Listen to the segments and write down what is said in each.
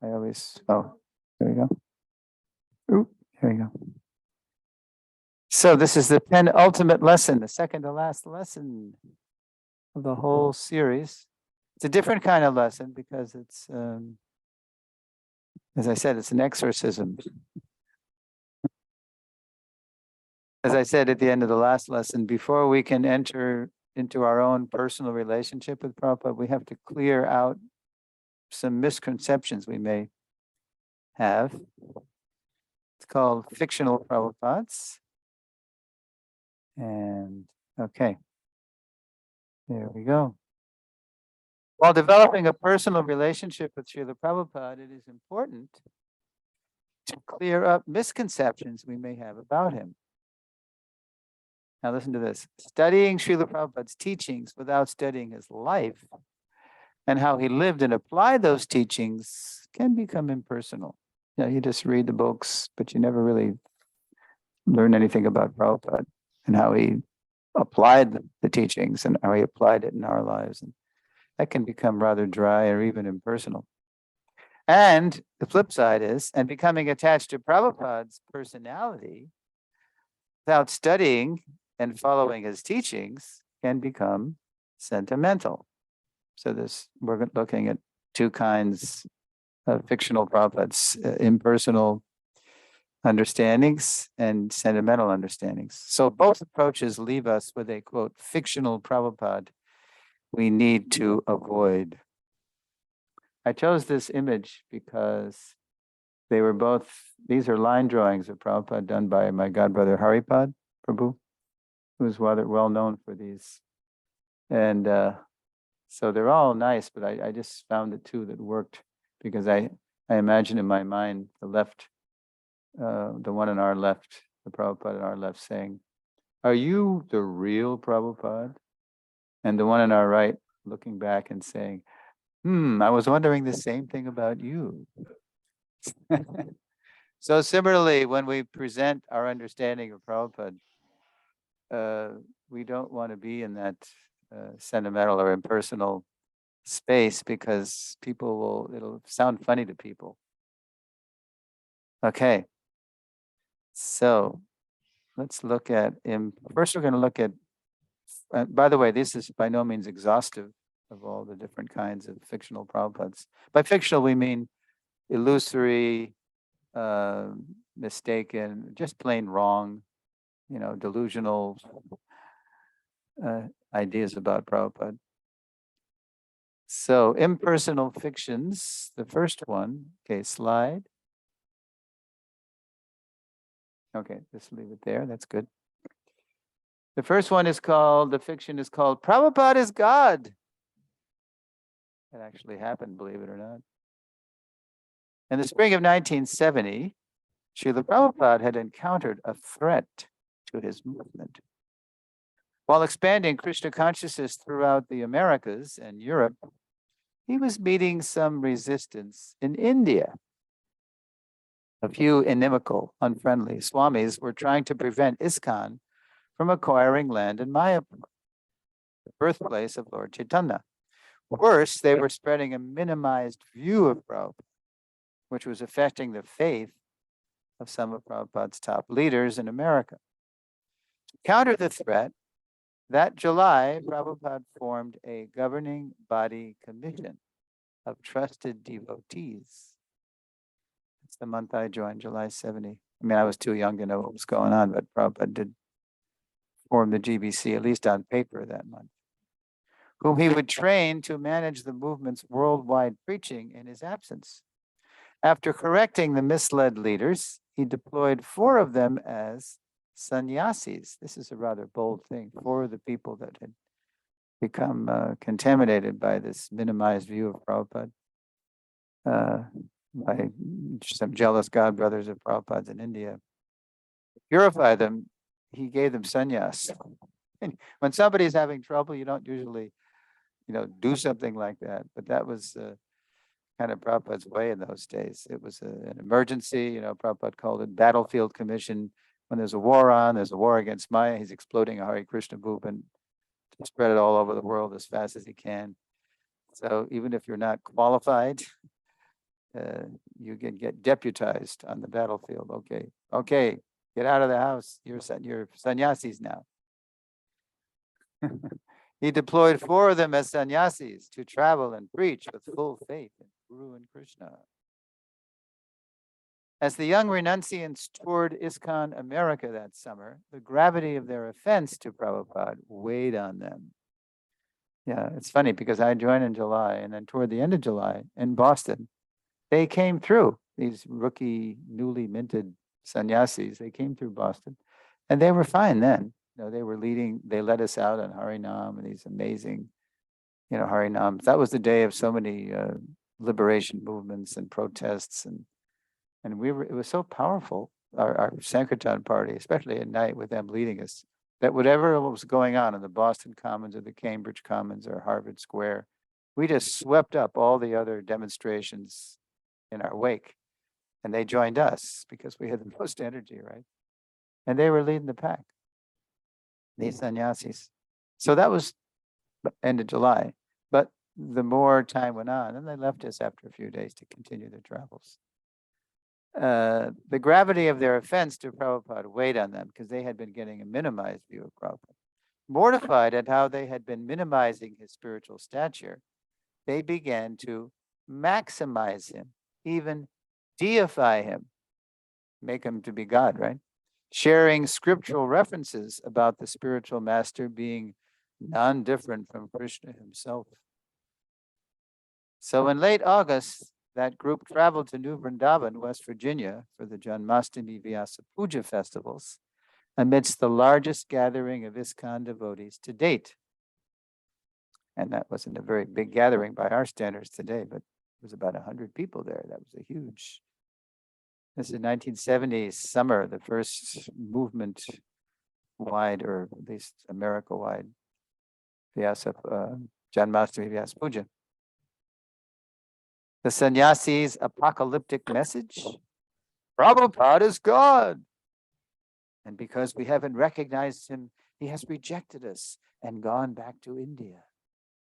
Oh, there we go. Oop, here we go. So this is the penultimate lesson, the second to last lesson of the whole series. It's a different kind of lesson because it's, as I said, it's an exorcism. As I said at the end of the last lesson, before we can enter into our own personal relationship with Prabhupada, we have to clear out some misconceptions we may have. It's called fictional Prabhupads. And okay, there we go. While developing a personal relationship with Srila Prabhupada, it is important to clear up misconceptions we may have about him. Now listen to this. Studying Srila Prabhupada's teachings without studying his life and how he lived and applied those teachings can become impersonal. You just read the books, but you never really learn anything about Prabhupada and how he applied the teachings and how he applied it in our lives. And that can become rather dry or even impersonal. And the flip side is, and becoming attached to Prabhupada's personality without studying and following his teachings can become sentimental. So we're looking at two kinds of fictional Prabhupads, impersonal understandings and sentimental understandings. So both approaches leave us with a, quote, fictional Prabhupada we need to avoid. I chose this image because they were both, these are line drawings of Prabhupada done by my godbrother Haripad Prabhu, who is rather well known for these. And so they're all nice, but I just found the two that worked because I imagine in my mind the left, the one on our left, the Prabhupada on our left saying, "Are you the real Prabhupada?" And the one on our right looking back and saying, I was wondering the same thing about you. So similarly, when we present our understanding of Prabhupada, we don't want to be in that sentimental or impersonal space because it'll sound funny to people. Okay. So let's look at him. First, we're going to look at, by the way, this is by no means exhaustive of all the different kinds of fictional Prabhupads. By fictional, we mean illusory, mistaken, just plain wrong, delusional ideas about Prabhupada. So impersonal fictions, the first one, okay, slide. Okay, just leave it there, that's good. The first one the fiction is called Prabhupada is God. That actually happened, believe it or not. In the spring of 1970, Srila Prabhupada had encountered a threat to his movement. While expanding Krishna consciousness throughout the Americas and Europe, he was meeting some resistance in India. A few inimical, unfriendly swamis were trying to prevent ISKCON from acquiring land in Mayapur, the birthplace of Lord Chaitanya. Worse, they were spreading a minimized view of Prabhupada, which was affecting the faith of some of Prabhupada's top leaders in America. To counter the threat, that July, Prabhupada formed a governing body commission of trusted devotees. That's the month I joined, July 70. I mean, I was too young to know what was going on, but Prabhupada did form the GBC, at least on paper, that month, whom he would train to manage the movement's worldwide preaching in his absence. After correcting the misled leaders, he deployed 4 of them as sannyasis. This is a rather bold thing. 4 of the people that had become contaminated by this minimized view of Prabhupada by some jealous godbrothers of Prabhupada's in India. To purify them, he gave them sannyas. When somebody's having trouble, you don't usually, do something like that. But that was kind of Prabhupada's way in those days. It was an emergency. Prabhupada called it battlefield commission. When there's a war on, there's a war against Maya. He's exploding a Hare Krishna movement to spread it all over the world as fast as he can. So even if you're not qualified, you get deputized on the battlefield. Okay, get out of the house. You're sannyasis now. He deployed 4 of them as sannyasis to travel and preach with full faith in Guru and Krishna. As the young renunciants toured ISKCON America that summer, the gravity of their offense to Prabhupada weighed on them. Yeah, it's funny because I joined in July, and then toward the end of July in Boston, they came through, these rookie, newly minted sannyasis. They came through Boston, and they were fine then. They were leading, they led us out on Harinam and these amazing, Harinams. That was the day of so many liberation movements and protests, and it was so powerful, our Sankirtan party, especially at night with them leading us, that whatever was going on in the Boston Commons or the Cambridge Commons or Harvard Square, we just swept up all the other demonstrations in our wake, and they joined us because we had the most energy, right? And they were leading the pack, these sannyasis. So that was end of July, but the more time went on, and they left us after a few days to continue their travels. The gravity of their offense to Prabhupada weighed on them because they had been getting a minimized view of Prabhupada. Mortified at how they had been minimizing his spiritual stature, they began to maximize him, even deify him, make him to be God, right? Sharing scriptural references about the spiritual master being non-different from Krishna himself. So in late August, that group traveled to New Vrindavan, West Virginia, for the Janmashtami Vyasa Puja festivals, amidst the largest gathering of ISKCON devotees to date. And that wasn't a very big gathering by our standards today, but it was about 100 people there. That was a huge. This is 1970s summer, the first movement-wide, or at least America-wide, Vyasa, Janmashtami Vyasa Puja. The sannyasis' apocalyptic message: Prabhupada is God. And because we haven't recognized him, he has rejected us and gone back to India.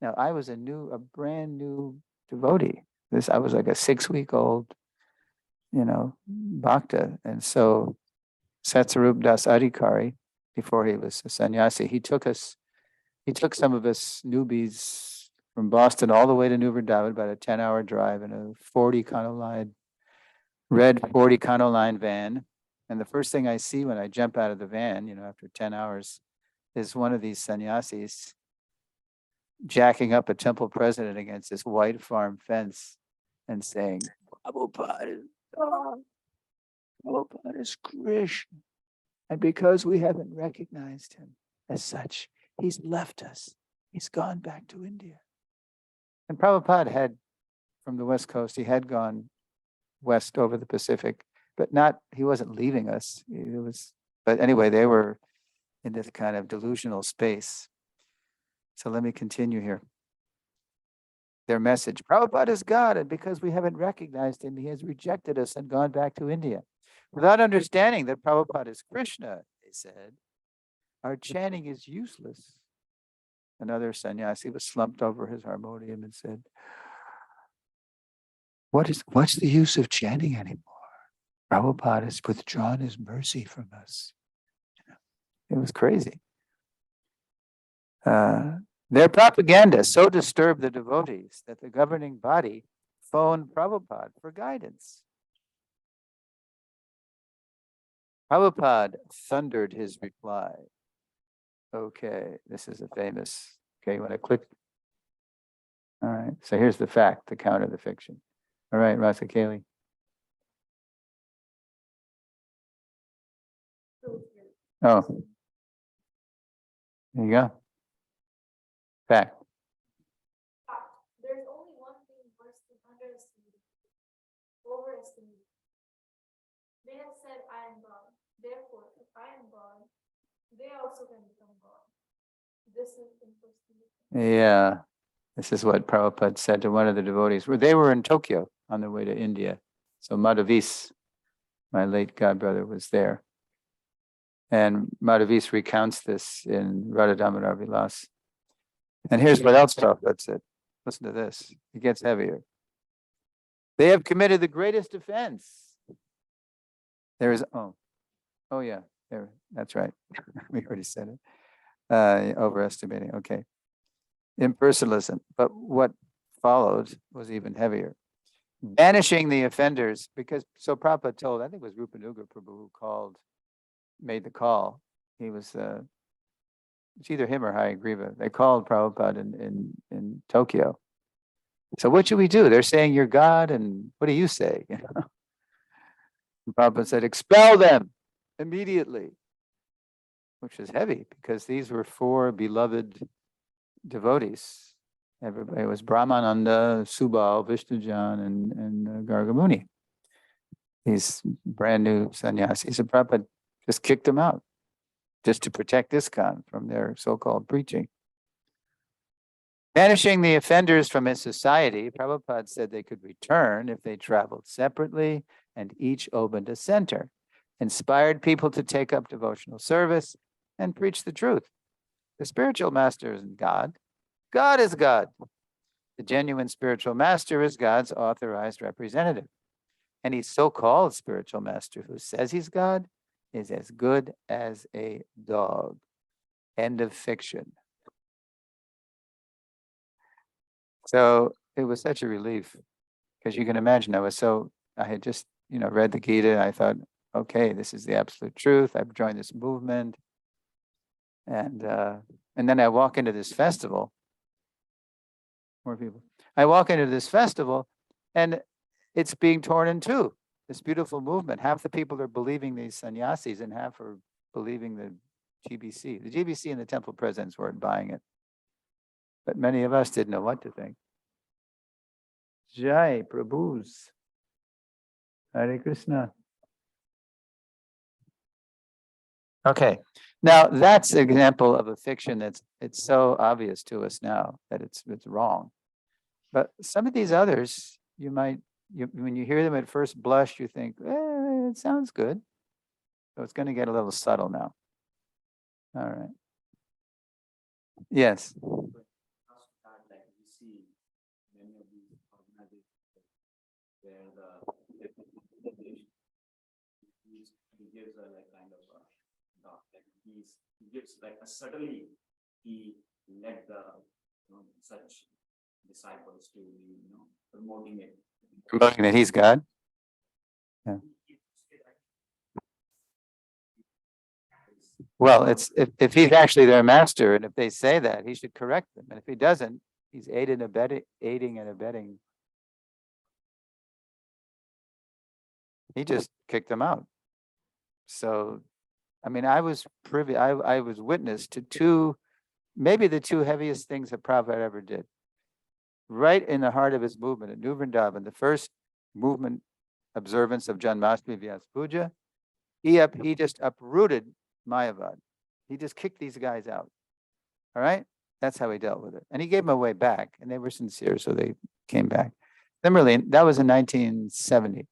Now, I was a brand new devotee. I was like a 6-week-old, bhakta. And so Satsarup Das Adhikari, before he was a sannyasi, he took some of us newbies from Boston all the way to New Vrindavan, about a 10-hour drive in a red 40 Kano line van. And the first thing I see when I jump out of the van, after 10 hours, is one of these sannyasis jacking up a temple president against this white farm fence and saying, Prabhupada is Krishna. And because we haven't recognized him as such, he's left us. He's gone back to India. And Prabhupada had, from the West Coast, he had gone west over the Pacific, but he wasn't leaving us. But anyway, they were in this kind of delusional space. So let me continue here. Their message: Prabhupada is God, and because we haven't recognized him, he has rejected us and gone back to India. Without understanding that Prabhupada is Krishna, they said, our chanting is useless. Another sannyasi was slumped over his harmonium and said, what's the use of chanting anymore? Prabhupada has withdrawn his mercy from us. It was crazy. Their propaganda so disturbed the devotees that the governing body phoned Prabhupada for guidance. Prabhupada thundered his reply. Okay, this is a famous, you want to click? All right, so here's the fact, the counter the fiction. All right, Rasa Kali. Oh, there you go. Fact. There's only one thing worse than underestimating, overestimating. They have said, I am God. Therefore, if I am God, they also can become God. This is impossible. Yeah, this is what Prabhupada said to one of the devotees. They were in Tokyo on their way to India. So Madhavis, my late godbrother, was there. And Madhavis recounts this in Radha Damodar Vilas. And here's what else Prabhupada said. Listen to this. It gets heavier. They have committed the greatest offense. There is, oh yeah, there, that's right. We already said it. Overestimating, okay. Impersonalism, but what followed was even heavier. Banishing the offenders, because so Prabhupada told, I think it was Rupanuga Prabhu who made the call. He was, it's either him or Hayagriva. They called Prabhupada in Tokyo. So what should we do? They're saying you're God, and what do you say? And Prabhupada said, expel them immediately, which is heavy because these were 4 beloved devotees. Everybody was Brahmananda, Subal, Vishnujan, and Gargamuni. These brand new sannyasis. And Prabhupada just kicked them out just to protect ISKCON from their so-called preaching. Banishing the offenders from his society, Prabhupada said they could return if they traveled separately and each opened a center, inspired people to take up devotional service and preach the truth. The spiritual master isn't God. God is God. The genuine spiritual master is God's authorized representative. Any so-called spiritual master who says he's God is as good as a dog. End of fiction. So it was such a relief because you can imagine I had just, read the Gita. I thought, okay, this is the absolute truth. I've joined this movement. And then I walk into this festival. More people. I walk into this festival and it's being torn in two. This beautiful movement. Half the people are believing these sannyasis and half are believing the GBC. The GBC and the temple presidents weren't buying it. But many of us didn't know what to think. Jai Prabhus. Hare Krishna. Okay. Now that's an example of a fiction it's so obvious to us now that it's wrong. But some of these others, when you hear them at first blush, you think, it sounds good. So it's going to get a little subtle now. All right. Yes. Like we see many of these organizations where he gives a like kind of a dot, like he gives like a subtly he led the such disciples to promoting it. Promoting that he's God. Yeah. Well, it's if he's actually their master, and if they say that, he should correct them. And if he doesn't, he's aiding and abetting. He just kicked them out. So, I mean, I was witness to maybe the 2 heaviest things that Prabhupada ever did. Right in the heart of his movement at New Vrindavan, the first movement observance of Janmashtami Vyas Puja, he just uprooted Mayavad. He just kicked these guys out. All right? That's how he dealt with it. And he gave them a way back, and they were sincere, so they came back. Similarly, that was in 1970.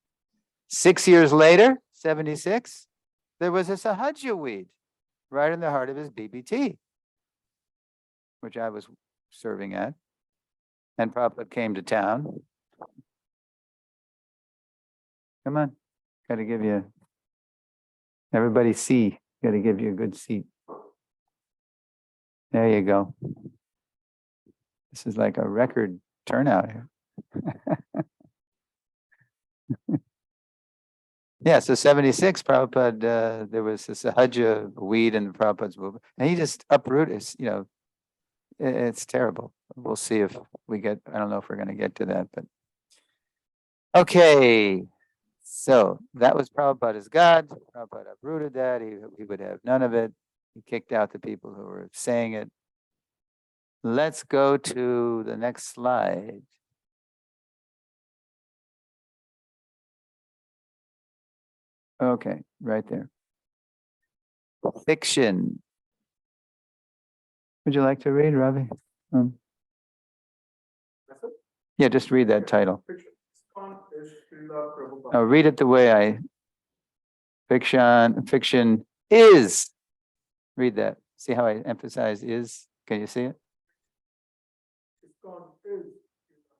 6 years later, 76, there was a Sahaja weed right in the heart of his BBT, which I was serving at. And Prabhupada came to town. Come on, got to give you, everybody see, got to give you a good seat. There you go. This is like a record turnout here. Yeah, so 76, Prabhupada, there was a Sahaja weed in the Prabhupada's movement, and he just uprooted, it's terrible. We'll see if we get, I don't know if we're going to get to that, but. Okay, so that was Prabhupada as God. Prabhupada uprooted that. He would have none of it. He kicked out the people who were saying it. Let's go to the next slide. Okay, right there. Fiction. Would you like to read, Ravi? Yeah, just read that title. Oh, read it the way fiction is. Read that. See how I emphasize is? Can you see it?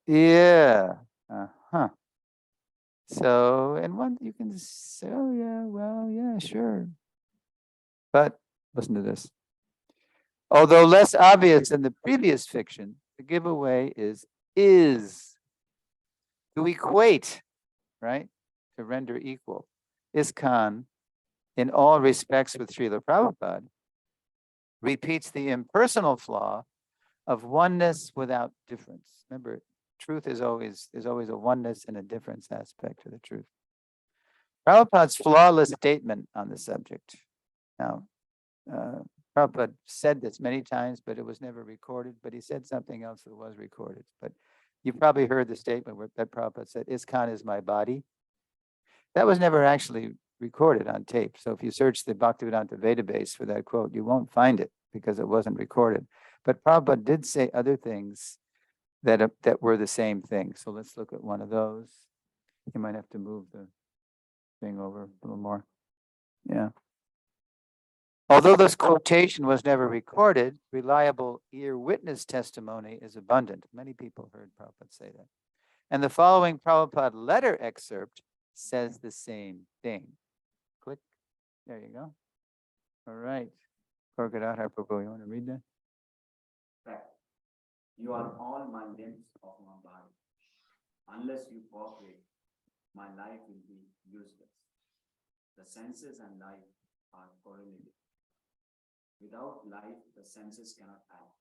Yeah. Uh-huh. So, and one, you can say, oh yeah, well, yeah, sure. But listen to this. Although less obvious than the previous fiction, the giveaway is to equate, right? To render equal. ISKCON, in all respects with Srila Prabhupada, repeats the impersonal flaw of oneness without difference. Remember, truth is always, there's always a oneness and a difference aspect to the truth. Prabhupada's flawless statement on the subject. Now, Prabhupada said this many times, but it was never recorded, but he said something else that was recorded. But you probably heard the statement where that Prabhupada said, ISKCON is my body. That was never actually recorded on tape. So if you search the Bhaktivedanta database for that quote, you won't find it because it wasn't recorded. But Prabhupada did say other things that were the same thing. So let's look at one of those. You might have to move the thing over a little more. Yeah. Although this quotation was never recorded, reliable ear witness testimony is abundant. Many people heard Prabhupada say that. And the following Prabhupada letter excerpt says the same thing. Click. There you go. All right. Korgadhar Prabhu, you want to read that? Right. You are all my limbs of my body. Unless you cooperate, my life will be useless. The senses and life are correlated. Without life, the senses cannot act.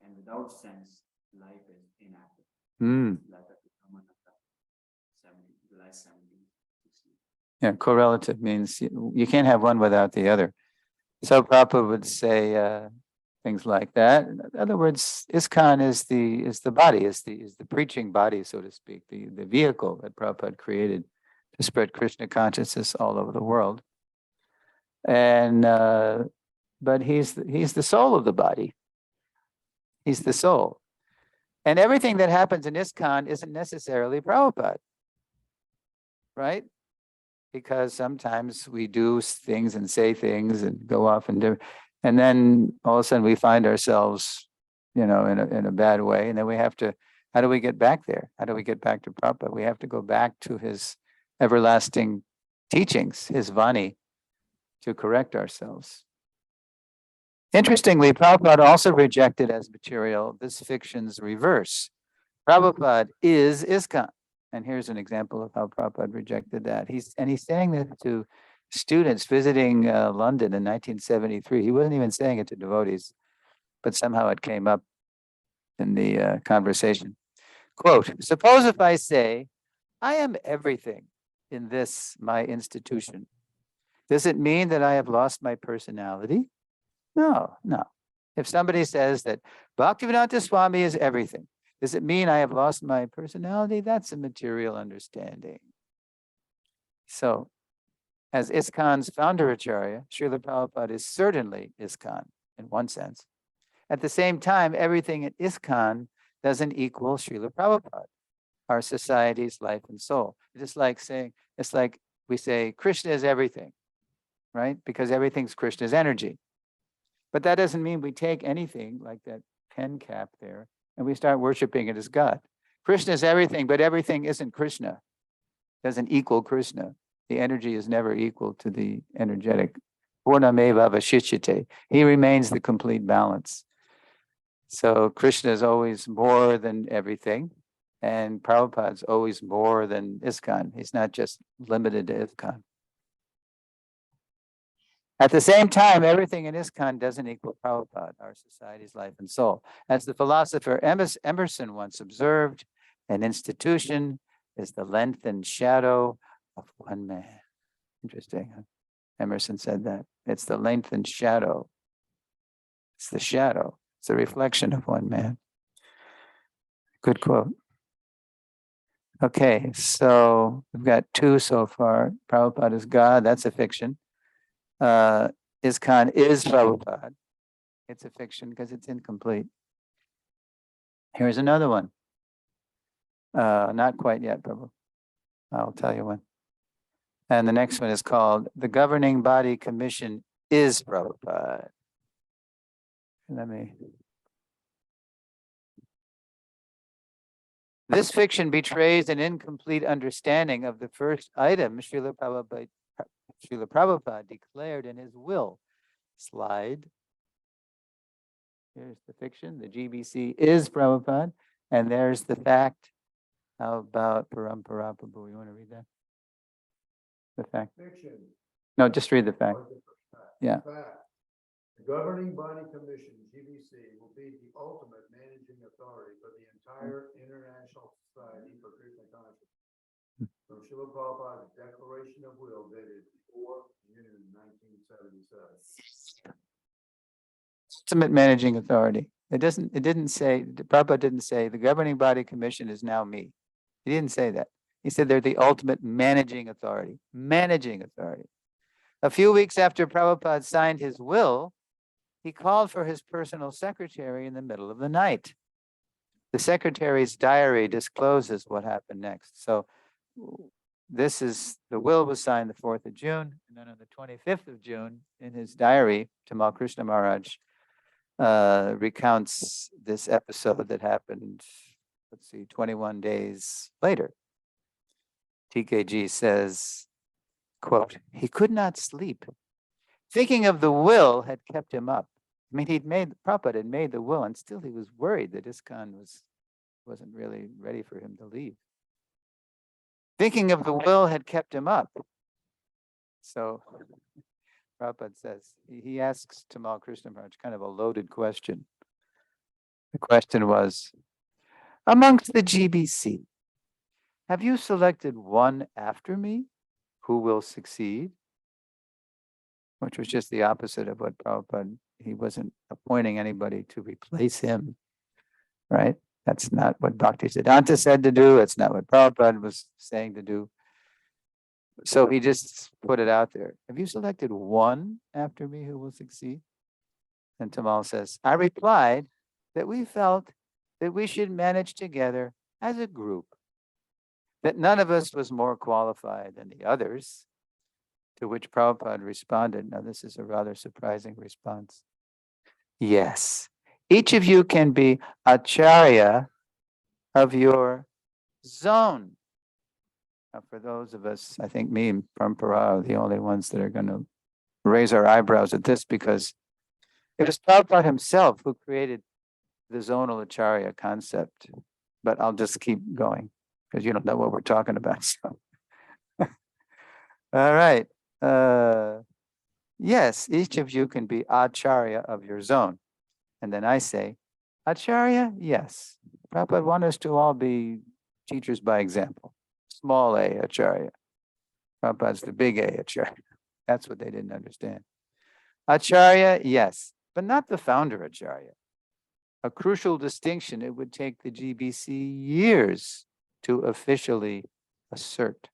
And without sense, life is inactive. Letter to Ramananda, July 17, 16. Yeah, correlative means you can't have one without the other. So Prabhupada would say things like that. In other words, ISKCON is the body, is the preaching body, so to speak, the vehicle that Prabhupada created to spread Krishna consciousness all over the world. And but he's the soul of the body. He's the soul. And everything that happens in ISKCON isn't necessarily Prabhupada, right? Because sometimes we do things and say things and go off and do, and then all of a sudden we find ourselves, in a bad way, and then we have to. How do we get back there? How do we get back to Prabhupada? We have to go back to his everlasting teachings, his Vani, to correct ourselves. Interestingly, Prabhupada also rejected as material this fiction's reverse. Prabhupada is ISKCON. And here's an example of how Prabhupada rejected that. He's saying that to students visiting London in 1973. He wasn't even saying it to devotees, but somehow it came up in the conversation. Quote, suppose if I say, I am everything in this, my institution. Does it mean that I have lost my personality? No. If somebody says that Bhaktivedanta Swami is everything, does it mean I have lost my personality? That's a material understanding. So, as ISKCON's founder Acharya, Srila Prabhupada is certainly ISKCON in one sense. At the same time, everything at ISKCON doesn't equal Srila Prabhupada, our society's life and soul. It's like we say Krishna is everything, right? Because everything's Krishna's energy. But that doesn't mean we take anything like that pen cap there and we start worshiping it as God. Krishna is everything, but everything isn't Krishna. Doesn't equal Krishna. The energy is never equal to the energetic. Purnameva avashishite. He remains the complete balance. So Krishna is always more than everything, and Prabhupada's always more than ISKCON. He's not just limited to ISKCON. At the same time, everything in ISKCON doesn't equal Prabhupada, our society's life and soul. As the philosopher Emerson once observed, an institution is the length and shadow of one man. Interesting. Huh? Emerson said that. It's the length and shadow. It's the shadow. It's a reflection of one man. Good quote. Okay, so we've got two so far. Prabhupada is God. That's a fiction. ISKCON is Prabhupada. It's a fiction because it's incomplete. Here's another one. Not quite yet, Prabhu. I'll tell you when. And the next one is called The Governing Body Commission is Prabhupada. Let me. This fiction betrays an incomplete understanding of the first item Srila Prabhupada declared in his will. Slide. Here's the fiction. The GBC is Prabhupada. And there's the fact. How about Parampara Prabhu? You want to read that? The fact. Fiction. No, just read the fact. Yeah. Fact. The governing body commission, GBC, will be the ultimate managing authority for the entire International Society for Krishna Consciousness. From Srila Prabhupada's Declaration of Will dated 4 June 1977. Ultimate managing authority. It didn't say, Prabhupada didn't say the governing body commission is now me. He didn't say that. He said they're the ultimate managing authority. Managing authority. A few weeks after Prabhupada signed his will, he called for his personal secretary in the middle of the night. The secretary's diary discloses what happened next. So this is, the will was signed the 4th of June, and then on the 25th of June, in his diary, Tamal Krishna Maharaj recounts this episode that happened, 21 days later. TKG says, quote, he could not sleep. Thinking of the will had kept him up. I mean, Prabhupada had made the will, and still he was worried that ISKCON wasn't really ready for him to leave. Thinking of the will had kept him up. So Prabhupada says, he asks Tamal Krishna Maharaj kind of a loaded question. The question was, amongst the GBC, have you selected one after me who will succeed? Which was just the opposite of what Prabhupada, he wasn't appointing anybody to replace him, right? That's not what Bhaktisiddhanta said to do. That's not what Prabhupada was saying to do. So he just put it out there. Have you selected one after me who will succeed? And Tamal says, I replied that we felt that we should manage together as a group, that none of us was more qualified than the others. To which Prabhupada responded, now this is a rather surprising response. Yes, each of you can be acharya of your zone. Now for those of us, I think me and Parampara are the only ones that are going to raise our eyebrows at this, because it was Prabhupada himself who created the zonal acharya concept. But I'll just keep going because you don't know what we're talking about. So. All right. Yes, each of you can be acharya of your zone. And then I say, acharya, yes. Prabhupada wants us to all be teachers by example. Small a acharya. Prabhupada's the big A acharya. That's what they didn't understand. Acharya, yes, but not the founder acharya. A crucial distinction it would take the GBC years to officially assert.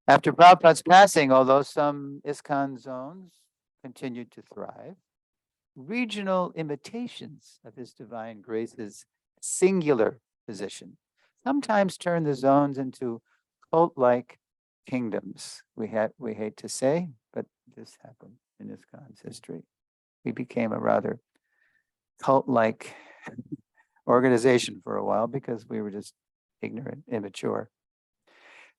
After Prabhupada's passing, although some ISKCON zones continued to thrive, regional imitations of his divine grace's singular position sometimes turn the zones into cult-like kingdoms. We hate to say, but this happened in ISKCON's history. We became a rather cult-like organization for a while because we were just ignorant, immature.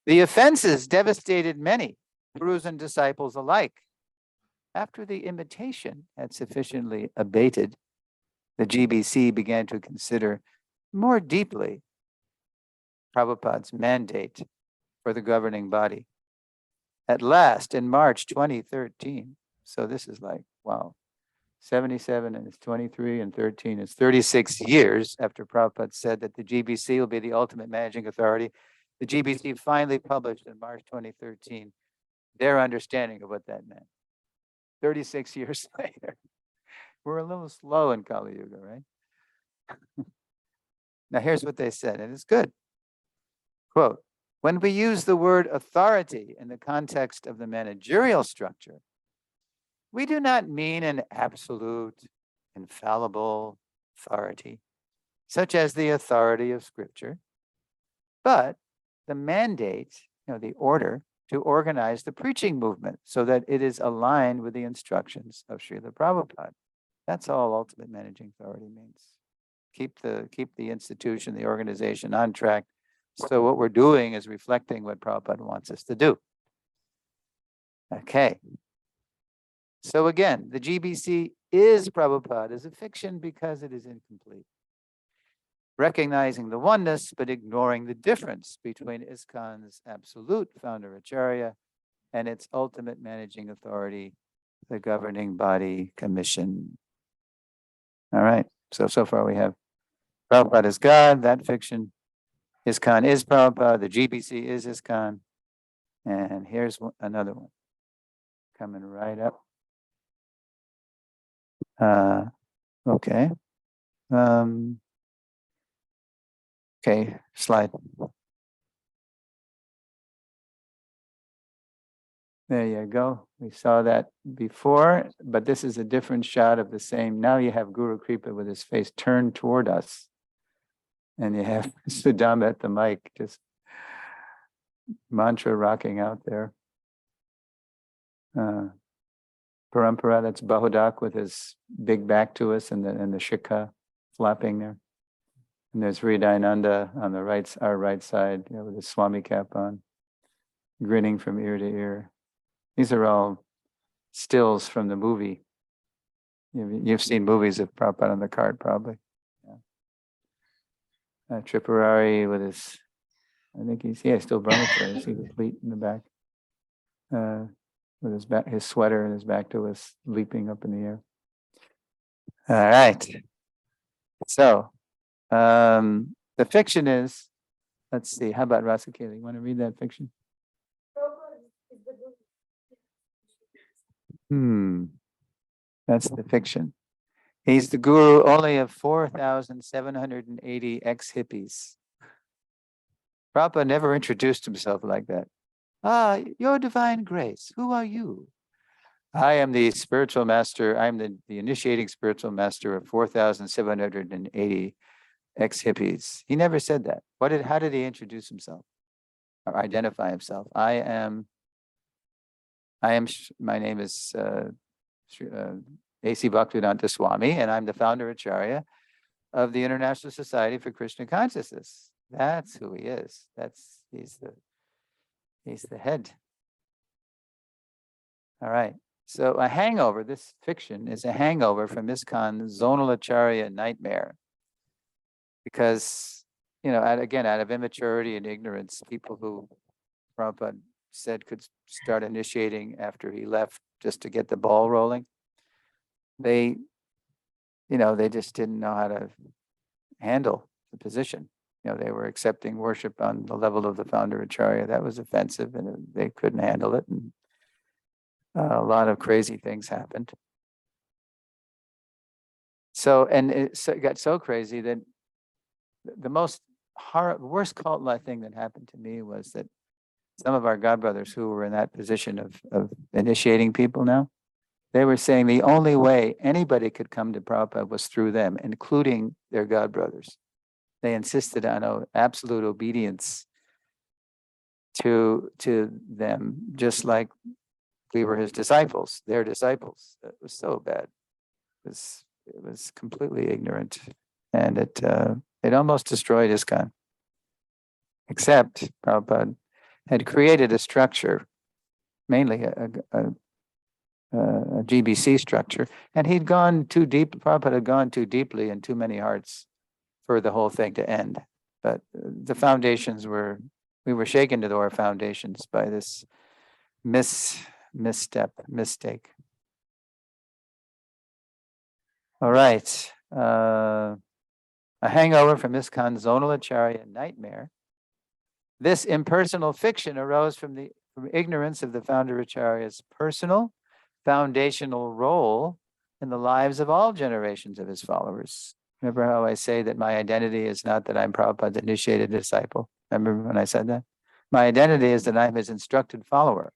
The offenses devastated many, gurus and disciples alike. After the imitation had sufficiently abated, the GBC began to consider more deeply Prabhupada's mandate for the governing body. At last, in March 2013, so this is like, wow, 77 and it's 23 and 13, it's 36 years after Prabhupada said that the GBC will be the ultimate managing authority. The GBC finally published in March 2013 their understanding of what that meant. 36 years later. We're a little slow in Kali Yuga, right? Now here's what they said, and it's good. Quote, when we use the word authority in the context of the managerial structure, we do not mean an absolute, infallible authority, such as the authority of Scripture, but the mandate, the order to organize the preaching movement so that it is aligned with the instructions of Srila Prabhupada. That's all ultimate managing authority means. keep the institution, the organization on track. So what we're doing is reflecting what Prabhupada wants us to do. Okay. So again, the GBC is Prabhupada as a fiction because it is incomplete. Recognizing the oneness, but ignoring the difference between ISKCON's absolute founder Acharya and its ultimate managing authority, the governing body commission. All right. So far we have Prabhupada is God, that fiction. ISKCON is Prabhupada, the GBC is ISKCON. And here's another one coming right up. Okay. Okay, slide. There you go. We saw that before, but this is a different shot of the same. Now you have Guru Kripa with his face turned toward us. And you have Sudama at the mic, just mantra rocking out there. Parampara, that's Bahudak with his big back to us and the Shikha flapping there. And there's Hridayananda on the right, our right side, with his Swami cap on, grinning from ear to ear. These are all stills from the movie. You've seen movies of Prabhupada on the cart, probably. Yeah. Tripurari with his, I think he's still brahmachari. See the pleat in the back. With his sweater and his back to us, leaping up in the air. All right. So, the fiction is, let's see, how about Rasakeli? You want to read that fiction? That's the fiction. He's the guru only of 4,780 ex-hippies. Prabhupada never introduced himself like that. Your divine grace, who are you? I am the spiritual master. I'm the initiating spiritual master of 4,780 ex-hippies. He never said that. How did he introduce himself or identify himself? My name is A.C. Bhaktivedanta Swami, and I'm the founder Acharya of the International Society for Krishna Consciousness. That's who he is. He's the head. All right. So a hangover, this fiction is a hangover from ISKCON's zonal Acharya nightmare. Because, out of immaturity and ignorance, people who Prabhupada said could start initiating after he left just to get the ball rolling, they just didn't know how to handle the position. They were accepting worship on the level of the founder Acharya. That was offensive, and they couldn't handle it. And a lot of crazy things happened. So it got so crazy that the worst cult-like thing that happened to me was that some of our godbrothers who were in that position of initiating people now, they were saying the only way anybody could come to Prabhupada was through them, including their godbrothers. They insisted on absolute obedience to them, just like we were his disciples, their disciples. It was so bad. It was completely ignorant, and it almost destroyed ISKCON. Except Prabhupada had created a structure, mainly a GBC structure, and he'd gone too deep. Prabhupada had gone too deeply in too many hearts for the whole thing to end. But the foundations we were shaken to our foundations by this mistake. All right. A hangover from ISKCON's zonal Acharya nightmare. This impersonal fiction arose from ignorance of the founder Acharya's personal, foundational role in the lives of all generations of his followers. Remember how I say that my identity is not that I'm Prabhupada's initiated disciple? Remember when I said that? My identity is that I'm his instructed follower.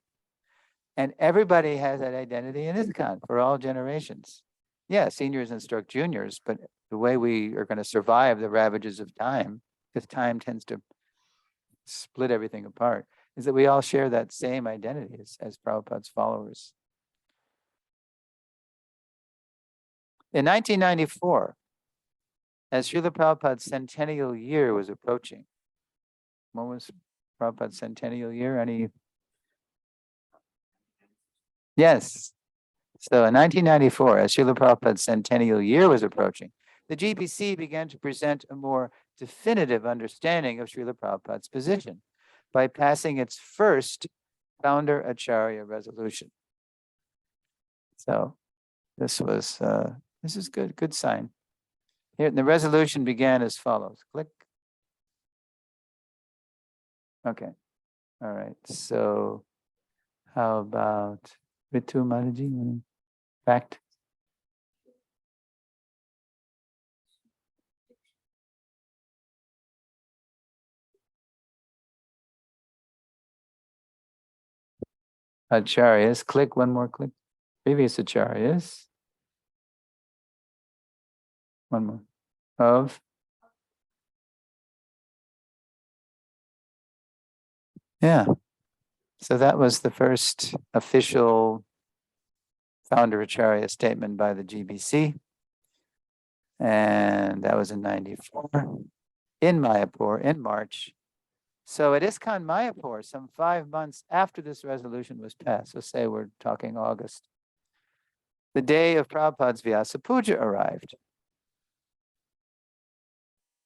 And everybody has that identity in ISKCON for all generations. Yeah, seniors instruct juniors, but the way we are going to survive the ravages of time, because time tends to split everything apart, is that we all share that same identity as Prabhupada's followers. In 1994, as Srila Prabhupada's centennial year was approaching. When was Prabhupada's centennial year? Any? Yes. So in 1994, as Srila Prabhupada's centennial year was approaching, the GBC began to present a more definitive understanding of Srila Prabhupada's position by passing its first founder Acharya resolution. So this is good sign. Here, the resolution began as follows. Click. Okay. All right. So how about Ritu Mataji? Fact. Acharyas. Click one more click. Previous acharyas. One more. Of. Yeah. So that was the first official founder acharya statement by the GBC. And that was in 94 in Mayapur in March. So at ISKCON Mayapur, some 5 months after this resolution was passed, so say we're talking August, the day of Prabhupada's Vyasa Puja arrived.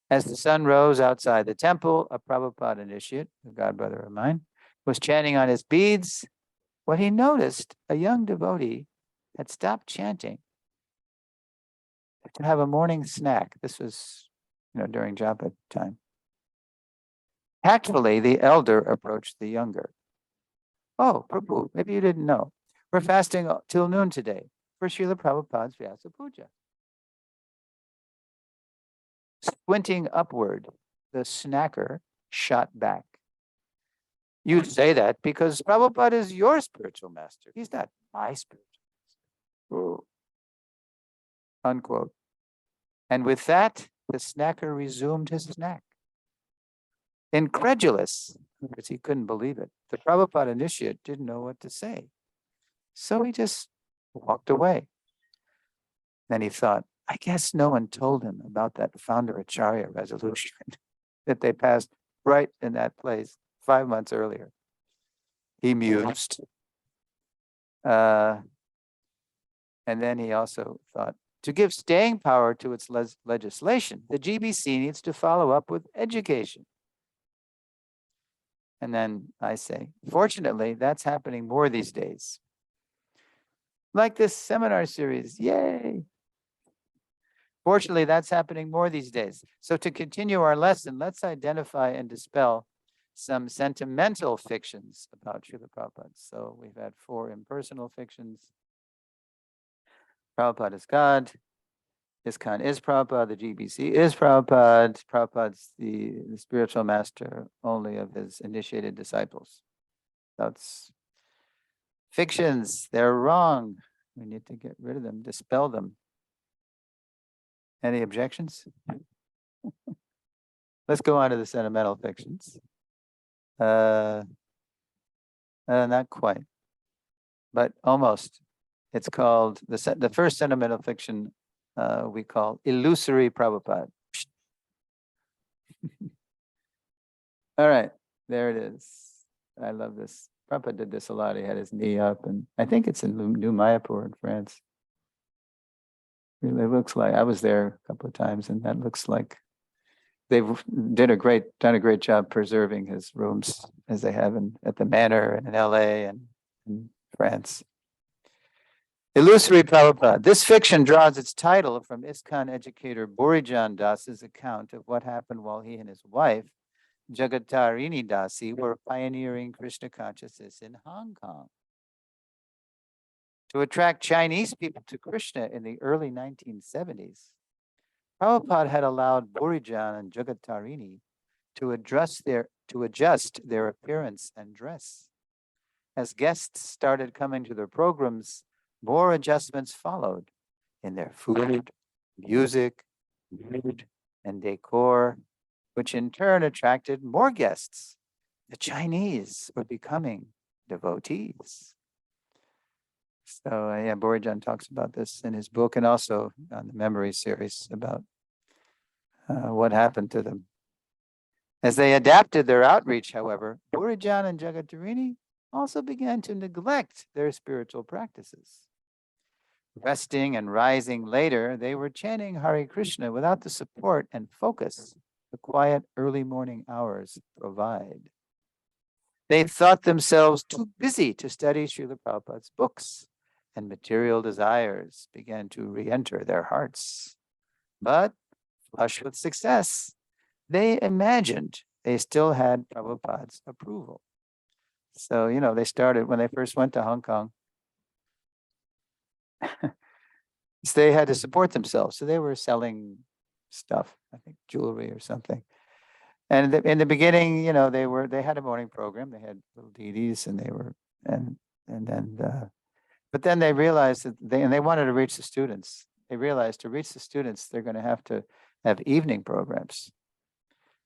As the sun rose outside the temple, a Prabhupada initiate, a godbrother of mine, was chanting on his beads when he noticed a young devotee had stopped chanting to have a morning snack. This was, during japa time. Tactfully, the elder approached the younger. Oh, Prabhu, maybe you didn't know. We're fasting till noon today for Srila Prabhupada's Vyasa Puja. Squinting upward, the snacker shot back. You say that because Prabhupada is your spiritual master. He's not my spiritual master. Ooh. Unquote. And with that, the snacker resumed his snack. Incredulous, because he couldn't believe it, the Prabhupada initiate didn't know what to say. So he just walked away. Then he thought, I guess no one told him about that founder Acharya resolution that they passed right in that place 5 months earlier. He mused. And then he also thought, to give staying power to its legislation, the GBC needs to follow up with education. And then I say, fortunately, that's happening more these days. Like this seminar series, yay. Fortunately, that's happening more these days. So to continue our lesson, let's identify and dispel some sentimental fictions about Srila Prabhupada. So we've had 4 impersonal fictions. Prabhupada is God. ISKCON is Prabhupada. The GBC is Prabhupada. Prabhupada's the spiritual master only of his initiated disciples. That's fictions. They're wrong. We need to get rid of them, dispel them. Any objections? Let's go on to the sentimental fictions. Not quite, but almost. It's called, the first sentimental fiction we call Illusory Prabhupada. All right, there it is. I love this. Prabhupada did this a lot. He had his knee up, and I think it's in New Mayapur in France. It looks like, I was there a couple of times, and that looks like they've done a great job preserving his rooms as they have at the Manor and in LA and in France. Illusory Prabhupada. This fiction draws its title from ISKCON educator Burijan Das's account of what happened while he and his wife, Jagatarini Dasi, were pioneering Krishna consciousness in Hong Kong. To attract Chinese people to Krishna in the early 1970s, Prabhupada had allowed Burijan and Jagatarini to adjust their appearance and dress. As guests started coming to their programs, more adjustments followed in their food, music, mood, and decor, which in turn attracted more guests. The Chinese were becoming devotees. So Burijan talks about this in his book and also on the memory series about what happened to them. As they adapted their outreach, however, Purijan and Jagatarini also began to neglect their spiritual practices. Resting and rising later, they were chanting Hare Krishna without the support and focus the quiet early morning hours provide. They thought themselves too busy to study Srila Prabhupada's books, and material desires began to re-enter their hearts. But, flush with success, they imagined they still had Prabhupada's approval. So, they started when they first went to Hong Kong. They had to support themselves. So they were selling stuff, I think jewelry or something. And in the beginning, they had a morning program. They had little deities, and but then they realized that they wanted to reach the students. They realized to reach the students, they're going to have evening programs.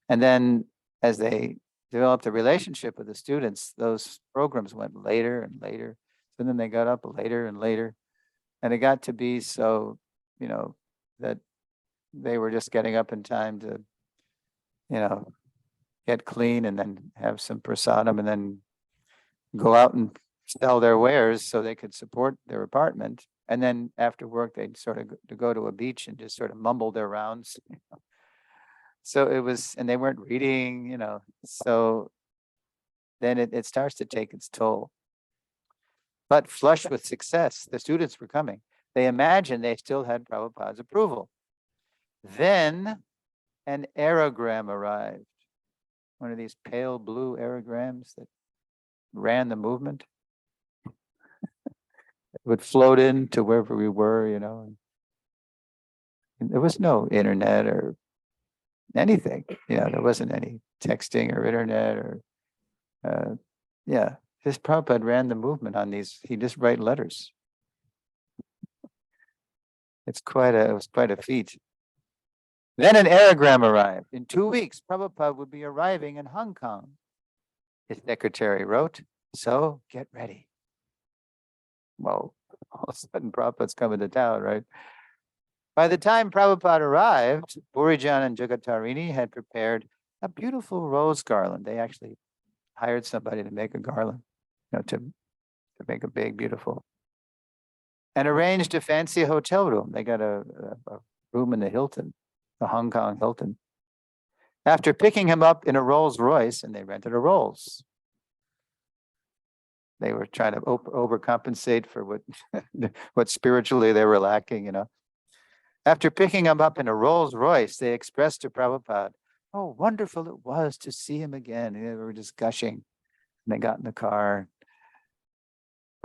And then as they developed a relationship with the students, those programs went later and later. So then they got up later and later. And it got to be so, that they were just getting up in time to, get clean and then have some prasadam and then go out and sell their wares so they could support their apartment. And then after work, they'd sort of go to a beach and just sort of mumble their rounds. So it was, and they weren't reading, so then it starts to take its toll. But flush with success, the students were coming. They imagined they still had Prabhupada's approval. Then an aerogram arrived, one of these pale blue aerograms that ran the movement. It would float in to wherever we were, and there was no internet or anything, there wasn't any texting or internet or, This Prabhupada ran the movement on these, he just write letters. It was quite a feat. Then an aerogram arrived. In 2 weeks, Prabhupada would be arriving in Hong Kong. His secretary wrote, so get ready. Well, all of a sudden Prabhupada's coming to town, right? By the time Prabhupada arrived, Purijan and Jagatarini had prepared a beautiful rose garland. They actually hired somebody to make a garland, to make a big, beautiful, and arranged a fancy hotel room. They got a room in the Hilton, the Hong Kong Hilton. After picking him up in a Rolls Royce, and they rented a Rolls. They were trying to overcompensate for what spiritually they were lacking, After picking him up in a Rolls Royce, they expressed to Prabhupada how wonderful it was to see him again. They were just gushing. And they got in the car.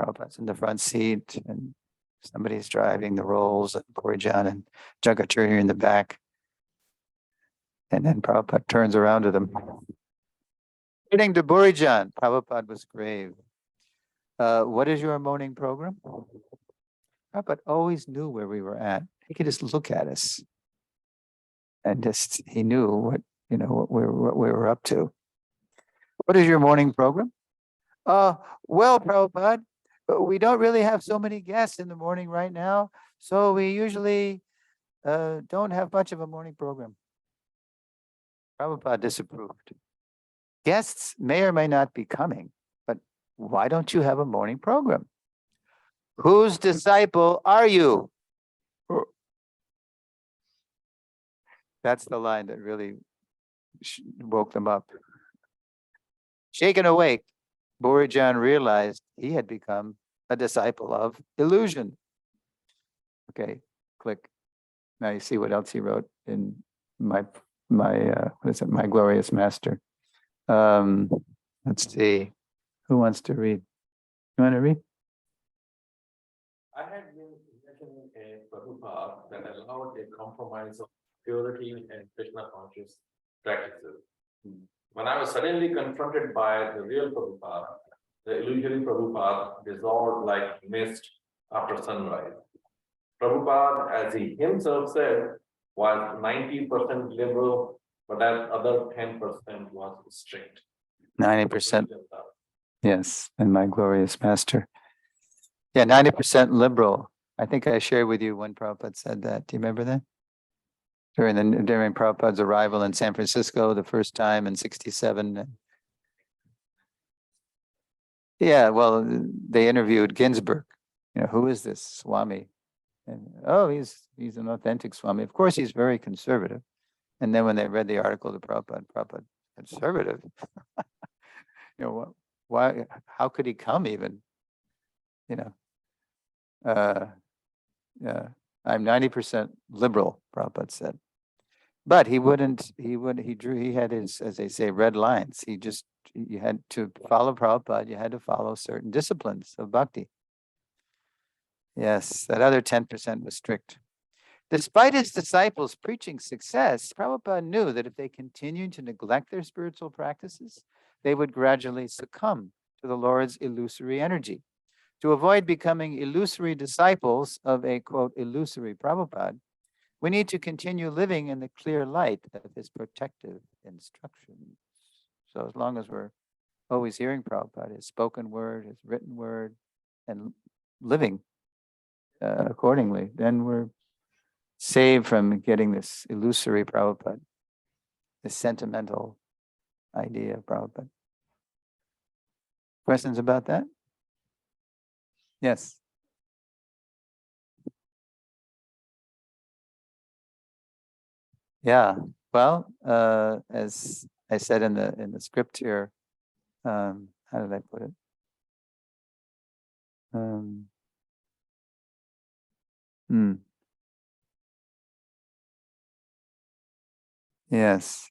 Prabhupada's in the front seat, and somebody's driving the Rolls, and Purijan and Jagatarini in the back. And then Prabhupada turns around to them. Turning to Purijan, Prabhupada was grave. What is your morning program? Prabhupada always knew where we were at. He could just look at us. And he knew what we were up to. What is your morning program? Well, Prabhupada, we don't really have so many guests in the morning right now, so we usually don't have much of a morning program. Prabhupada disapproved. Guests may or may not be coming, but why don't you have a morning program? Whose disciple are you? That's the line that really woke them up. Shaken awake, Purijan realized he had become a disciple of illusion. Okay, click. Now you see what else he wrote in my glorious master. Let's see. Who wants to read? You want to read? I had been imagining a Prabhupada that allowed a compromise of purity and Krishna conscious practices. When I was suddenly confronted by the real Prabhupada, the illusory Prabhupada dissolved like mist after sunrise. Prabhupada, as he himself said, was 90% liberal, but that other 10% was strict. 90%. Yes, and my glorious master. Yeah, 90% liberal. I think I shared with you when Prabhupada said that. Do you remember that? during Prabhupada's arrival in San Francisco the first time in 67. Yeah, well, they interviewed Ginsburg. Who is this Swami? And oh, he's an authentic Swami. Of course, he's very conservative. And then when they read the article to Prabhupada, conservative. Why? How could he come even? I'm 90% liberal, Prabhupada said. But he had his, as they say, red lines. You had to follow Prabhupada, you had to follow certain disciplines of bhakti. Yes, that other 10% was strict. Despite his disciples' preaching success, Prabhupada knew that if they continued to neglect their spiritual practices, they would gradually succumb to the Lord's illusory energy. To avoid becoming illusory disciples of a, quote, illusory Prabhupada, we need to continue living in the clear light of his protective instructions. So as long as we're always hearing Prabhupada, his spoken word, his written word, and living accordingly, then we're saved from getting this illusory Prabhupada, this sentimental idea of Prabhupada. Questions about that? Yes. Yeah. Well, as I said in the script here, how did I put it? Yes.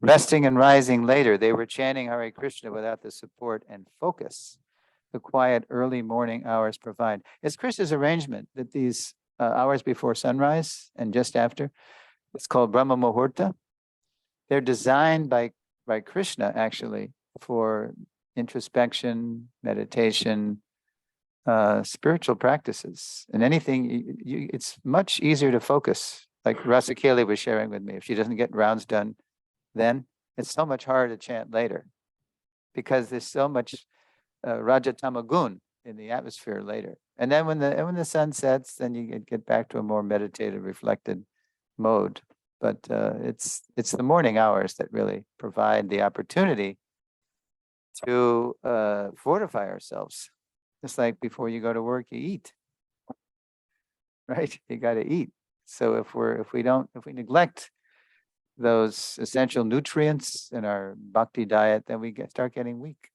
Resting and rising later, they were chanting Hare Krishna without the support and focus the quiet early morning hours provide. It's Krishna's arrangement that these hours before sunrise and just after, it's called Brahma Muhurta. They're designed by Krishna actually for introspection, meditation, spiritual practices, and anything. It's much easier to focus. Like Rasakeli was sharing with me, if she doesn't get rounds done then, it's so much harder to chant later because there's so much Rajatamagun in the atmosphere later. And then when the sun sets, then you get back to a more meditative, reflected mode. But it's the morning hours that really provide the opportunity to fortify ourselves. Just like before you go to work, you eat, right? You got to eat. So if we neglect those essential nutrients in our bhakti diet, then we start getting weak.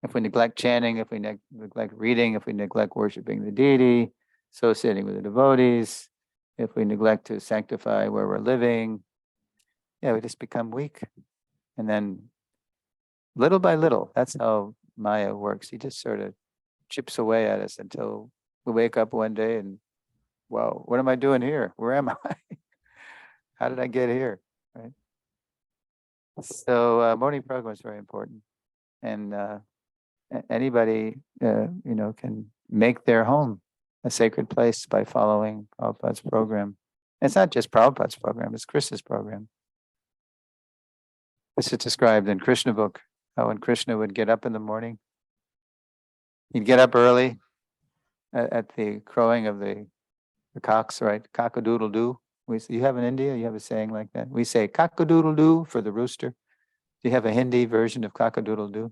If we neglect chanting, if we neglect reading, if we neglect worshiping the deity, associating with the devotees, if we neglect to sanctify where we're living, we just become weak. And then little by little, that's how Maya works. He just sort of chips away at us until we wake up one day and, wow, what am I doing here? Where am I? How did I get here? Right. So morning program is very important. And anybody, can make their home a sacred place by following Prabhupada's program. It's not just Prabhupada's program, it's Krishna's program. This is described in Krishna book, how when Krishna would get up in the morning, he'd get up early at the crowing of the cocks, right? Cock-a-doodle-doo. You have in India, you have a saying like that. We say cock-a-doodle-doo for the rooster. Do you have a Hindi version of cock-a-doodle-doo?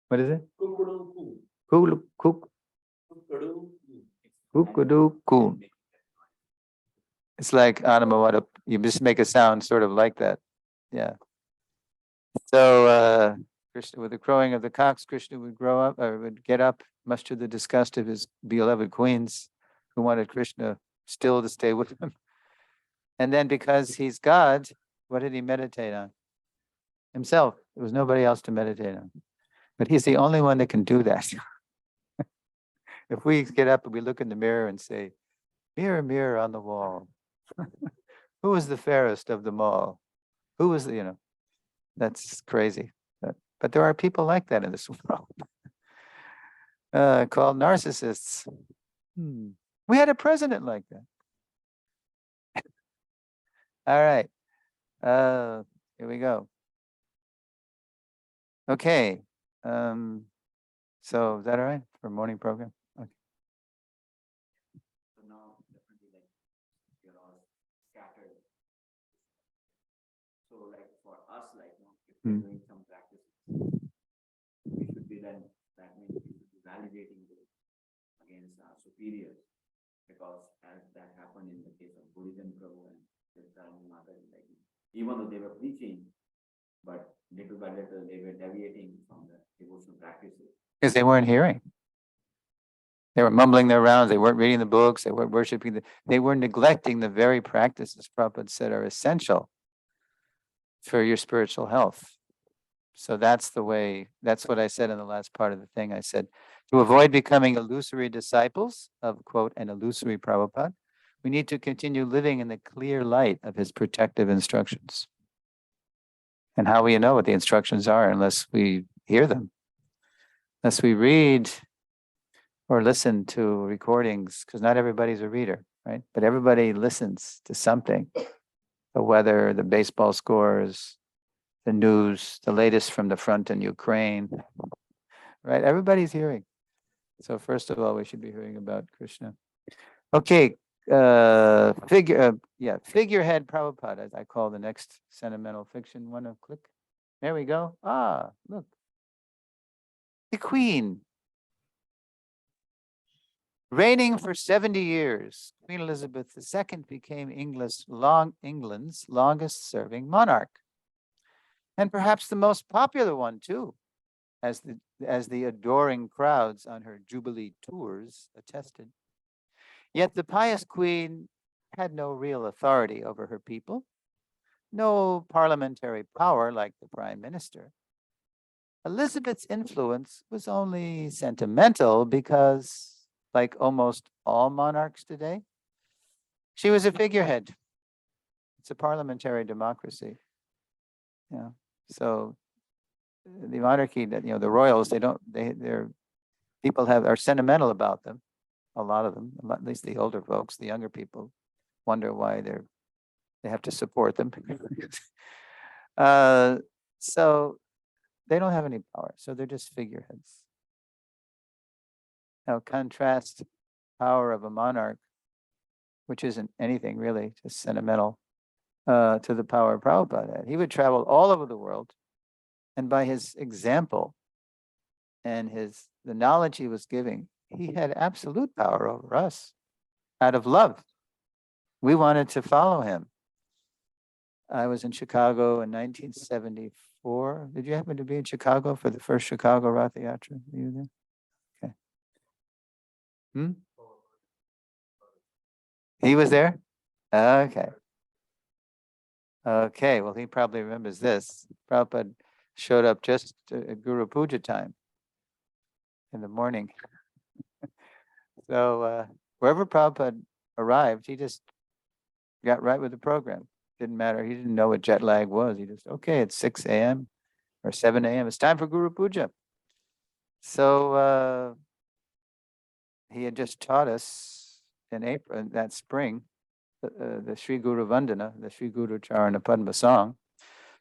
What is it? Cook. It's like Anamawada. You just make a sound sort of like that. Yeah. So Krishna, with the crowing of the cocks, Krishna would would get up, much to the disgust of his beloved queens, who wanted Krishna still to stay with them. And then because he's God, what did he meditate on? Himself. There was nobody else to meditate on. But he's the only one that can do that. If we get up and we look in the mirror and say, mirror, mirror on the wall, who is the fairest of them all? Who is that's crazy. But there are people like that in this world, called narcissists. We had a president like that. All right. Here we go. Okay. So is that all right for morning program? Okay. So now they're Hmm. doing some practices. We should be then, that means we should be validating those against our superiors. Because as that happened in the case of Buddhism Prabhu and Siddhartha Mataji, like, even though they were preaching, but little by little they were deviating from the devotional practices. Because they weren't hearing. They were mumbling their rounds. They weren't reading the books. They weren't worshiping. They were neglecting the very practices Prabhupada said are essential for your spiritual health. So that's the way, that's what I said in the last part of the thing. I said, to avoid becoming illusory disciples of, quote, an illusory Prabhupada, we need to continue living in the clear light of his protective instructions. And how will you know what the instructions are unless we hear them? Unless we read or listen to recordings, because not everybody's a reader, right? But everybody listens to something. The weather, the baseball scores, the news, the latest from the front in Ukraine, right? Everybody's hearing. So first of all, we should be hearing about Krishna. Okay, figurehead Prabhupada, as I call the next sentimental fiction. Want to click? There we go. Ah, look. The Queen. Reigning for 70 years, Queen Elizabeth II became England's longest serving monarch. And perhaps the most popular one too, as the adoring crowds on her Jubilee tours attested. Yet the pious queen had no real authority over her people, no parliamentary power like the prime minister. Elizabeth's influence was only sentimental because, like almost all monarchs today, she was a figurehead. It's a parliamentary democracy. Yeah. So the monarchy, that the royals, they're people are sentimental about them. A lot of them, at least the older folks, the younger people wonder why they have to support them. So they don't have any power. So they're just figureheads. Now contrast power of a monarch, which isn't anything really, just sentimental, to the power of Prabhupada. He would travel all over the world, and by his example and the knowledge he was giving, he had absolute power over us out of love. We wanted to follow him. I was in Chicago in 1974. Did you happen to be in Chicago for the first Chicago Ratha Yatra? Were you there? Okay. He was there? Okay. Okay, well, he probably remembers this. Prabhupada showed up just at Guru Puja time in the morning. So wherever Prabhupada arrived, he just got right with the program. Didn't matter. He didn't know what jet lag was. He just, okay, it's 6 a.m. or 7 a.m. It's time for Guru Puja. So he had just taught us in April, that spring, the Sri Guru Vandana, the Sri Guru Charana Padma song.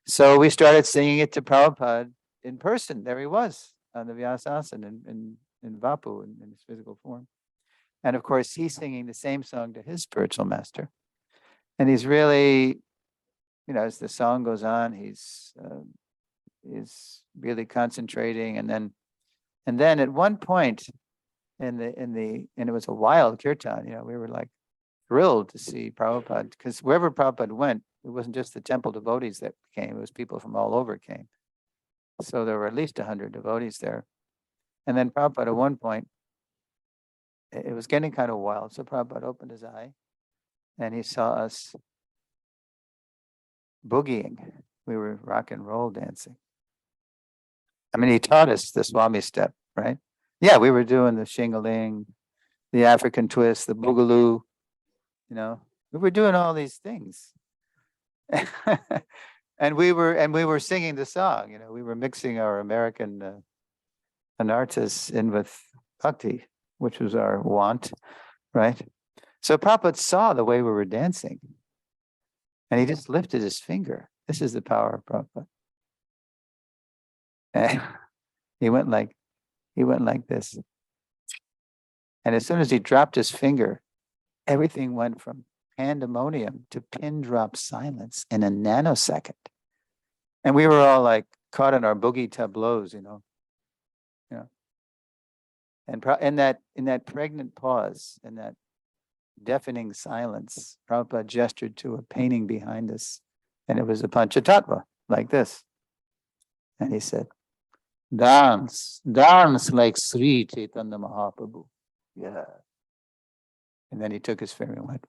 So we started singing it to Prabhupada in person. There he was on the Vyasasana in Vapu in his physical form. And of course, he's singing the same song to his spiritual master. And he's really, as the song goes on, he's really concentrating. And then at one point and it was a wild kirtan, we were like thrilled to see Prabhupada, because wherever Prabhupada went, it wasn't just the temple devotees that came, it was people from all over came. So there were at least 100 devotees there. And then Prabhupada at one point, it was getting kind of wild. So Prabhupada opened his eye and he saw us boogieing. We were rock and roll dancing. I mean, he taught us the Swami step, right? Yeah, we were doing the shingaling, the African twist, the boogaloo, we were doing all these things. and we were singing the song, we were mixing our American anartas in with bhakti, which was our want, right? So Prabhupada saw the way we were dancing and he just lifted his finger. This is the power of Prabhupada. And he went like this. And as soon as he dropped his finger, everything went from pandemonium to pin drop silence in a nanosecond. And we were all like caught in our boogie tableaus, you know. Yeah. And in that pregnant pause, in that deafening silence, Prabhupada gestured to a painting behind us, and it was a Panchatattva, like this. And he said, dance like Sri Chaitanya Mahaprabhu. Yeah. And then he took his finger and went,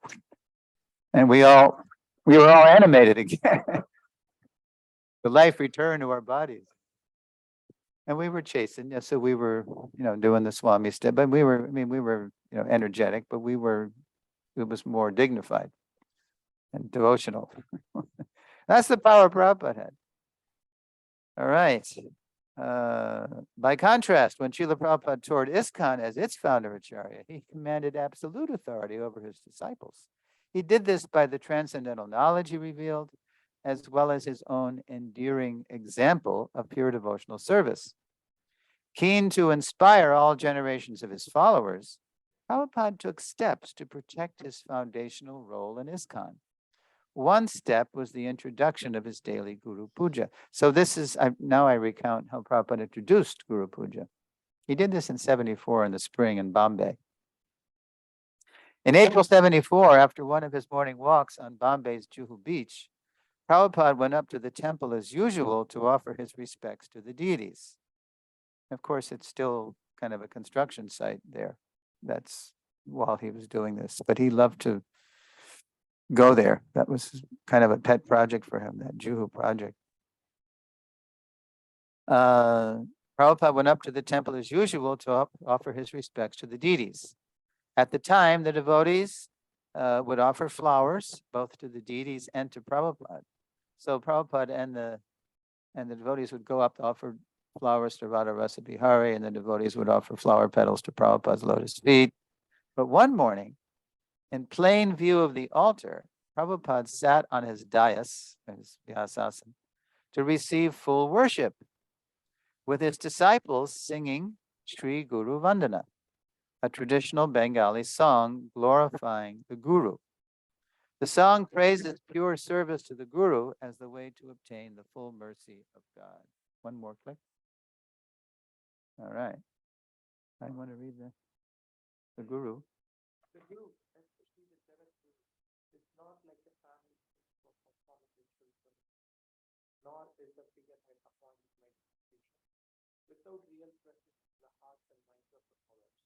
and we were all animated again. The life returned to our bodies. And we were chasing, yeah, so we were, doing the Swami step, but we were, energetic, but it was more dignified and devotional. That's the power Prabhupada had. All right. By contrast, when Srila Prabhupada toured ISKCON as its founder Acharya, he commanded absolute authority over his disciples. He did this by the transcendental knowledge he revealed, as well as his own endearing example of pure devotional service. Keen to inspire all generations of his followers, Prabhupada took steps to protect his foundational role in ISKCON. One step was the introduction of his daily Guru Puja. So this is, now I recount how Prabhupada introduced Guru Puja. He did this in 74 in the spring in Bombay. In April 74, after one of his morning walks on Bombay's Juhu Beach, Prabhupada went up to the temple as usual to offer his respects to the deities. Of course, it's still kind of a construction site there. That's while he was doing this, but he loved to go there. That was kind of a pet project for him, that Juhu project. Prabhupada went up to the temple as usual to offer his respects to the deities. At the time, the devotees would offer flowers both to the deities and to Prabhupada. So Prabhupada and the devotees would go up to offer flowers to Radha Rasa Bihari, and the devotees would offer flower petals to Prabhupada's lotus feet. But one morning, in plain view of the altar, Prabhupada sat on his dais, his vyasasana, to receive full worship, with his disciples singing Sri Guru Vandana, a traditional Bengali song glorifying the Guru. The song praises pure service to the Guru as the way to obtain the full mercy of God. One more click. All right. I want to read the Guru. The Guru, especially the Jagat Guru, is not like the family for performance rituals, nor is the figurehead appointed like institution, without real presence in the hearts and minds of the followers.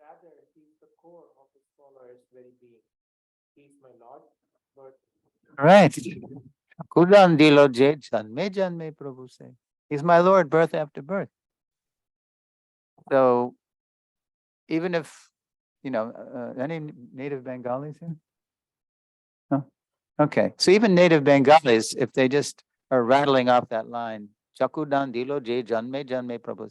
Rather, he is the core of his followers' very being. He is my Lord, but All right. Kudan dilo je janme Prabhu say. He's my Lord, birth after birth. So even if, any native Bengalis here? No? Okay. So even native Bengalis, if they just are rattling off that line, Chakudan dilo je janme Prabhu.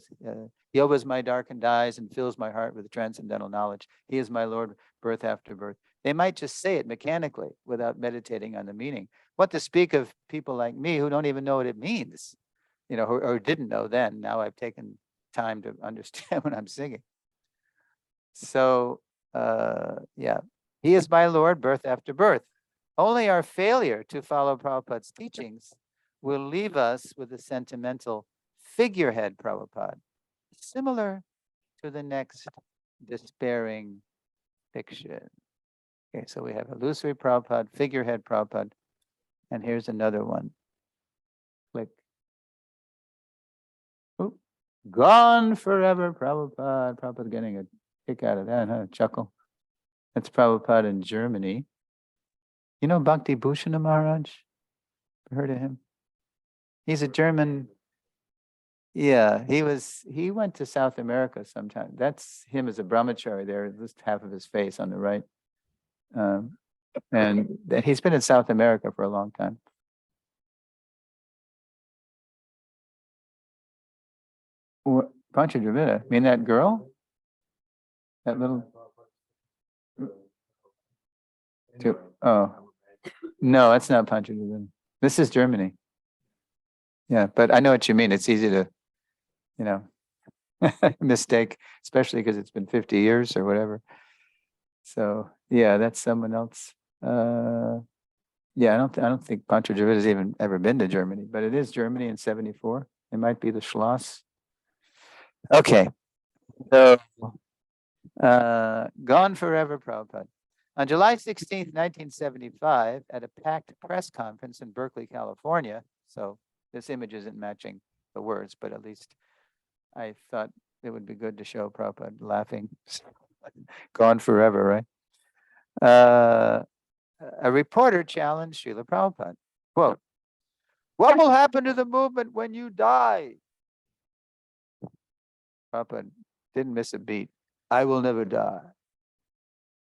He opens my darkened eyes and fills my heart with transcendental knowledge. He is my Lord, birth after birth. They might just say it mechanically without meditating on the meaning. What to speak of people like me who don't even know what it means, or didn't know then. Now I've taken time to understand what I'm singing. So, yeah, he is my Lord, birth after birth. Only our failure to follow Prabhupada's teachings will leave us with a sentimental figurehead Prabhupada, similar to the next despairing fiction. Okay, so we have illusory Prabhupada, figurehead Prabhupada, and here's another one. Click. Oop. Gone forever, Prabhupada. Prabhupada getting a kick out of that, huh? Chuckle. That's Prabhupada in Germany. You know Bhakti Bhushana Maharaj? Heard of him? He's a German. Yeah, he went to South America sometime. That's him as a brahmachari there, just half of his face on the right. And he's been in South America for a long time. Pancha Dravida, mean that girl? That little. Oh, no, that's not Pancha Dravida. This is Germany. Yeah, but I know what you mean. It's easy to, mistake, especially because it's been 50 years or whatever. So yeah, that's someone else. Yeah, I don't think Pancho Dravid has even ever been to Germany, but it is Germany in 74. It might be the Schloss. Okay, so Gone Forever Prabhupada. On July 16th, 1975, at a packed press conference in Berkeley, California, so this image isn't matching the words, but at least I thought it would be good to show Prabhupada laughing. Gone forever, right? A reporter challenged Srila Prabhupada, quote, "What will happen to the movement when you die?" Prabhupada didn't miss a beat. "I will never die."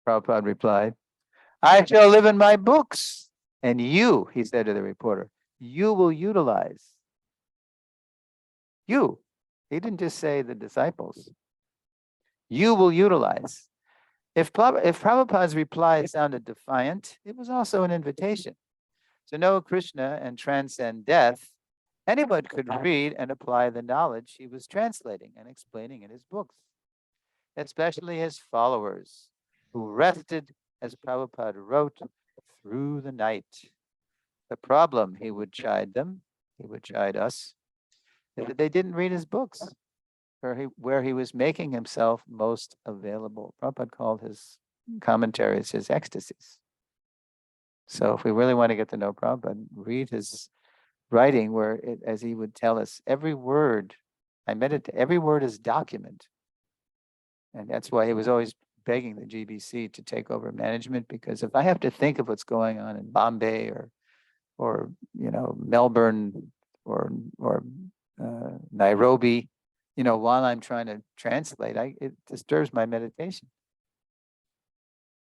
Prabhupada replied, "I shall live in my books. And you," he said to the reporter, "you will utilize." You. He didn't just say the disciples. You will utilize. If Prabhupada's reply sounded defiant, it was also an invitation. To know Krishna and transcend death, anyone could read and apply the knowledge he was translating and explaining in his books, especially his followers, who rested, as Prabhupada wrote, through the night. The problem, he would chide them, he would chide us, is that they didn't read his books, where he was making himself most available. Prabhupada called his commentaries his ecstasies. So if we really want to get to know Prabhupada, read his writing where, as he would tell us, every word, every word is document. And that's why he was always begging the GBC to take over management, because if I have to think of what's going on in Bombay or Melbourne or Nairobi, while I'm trying to translate, it disturbs my meditation.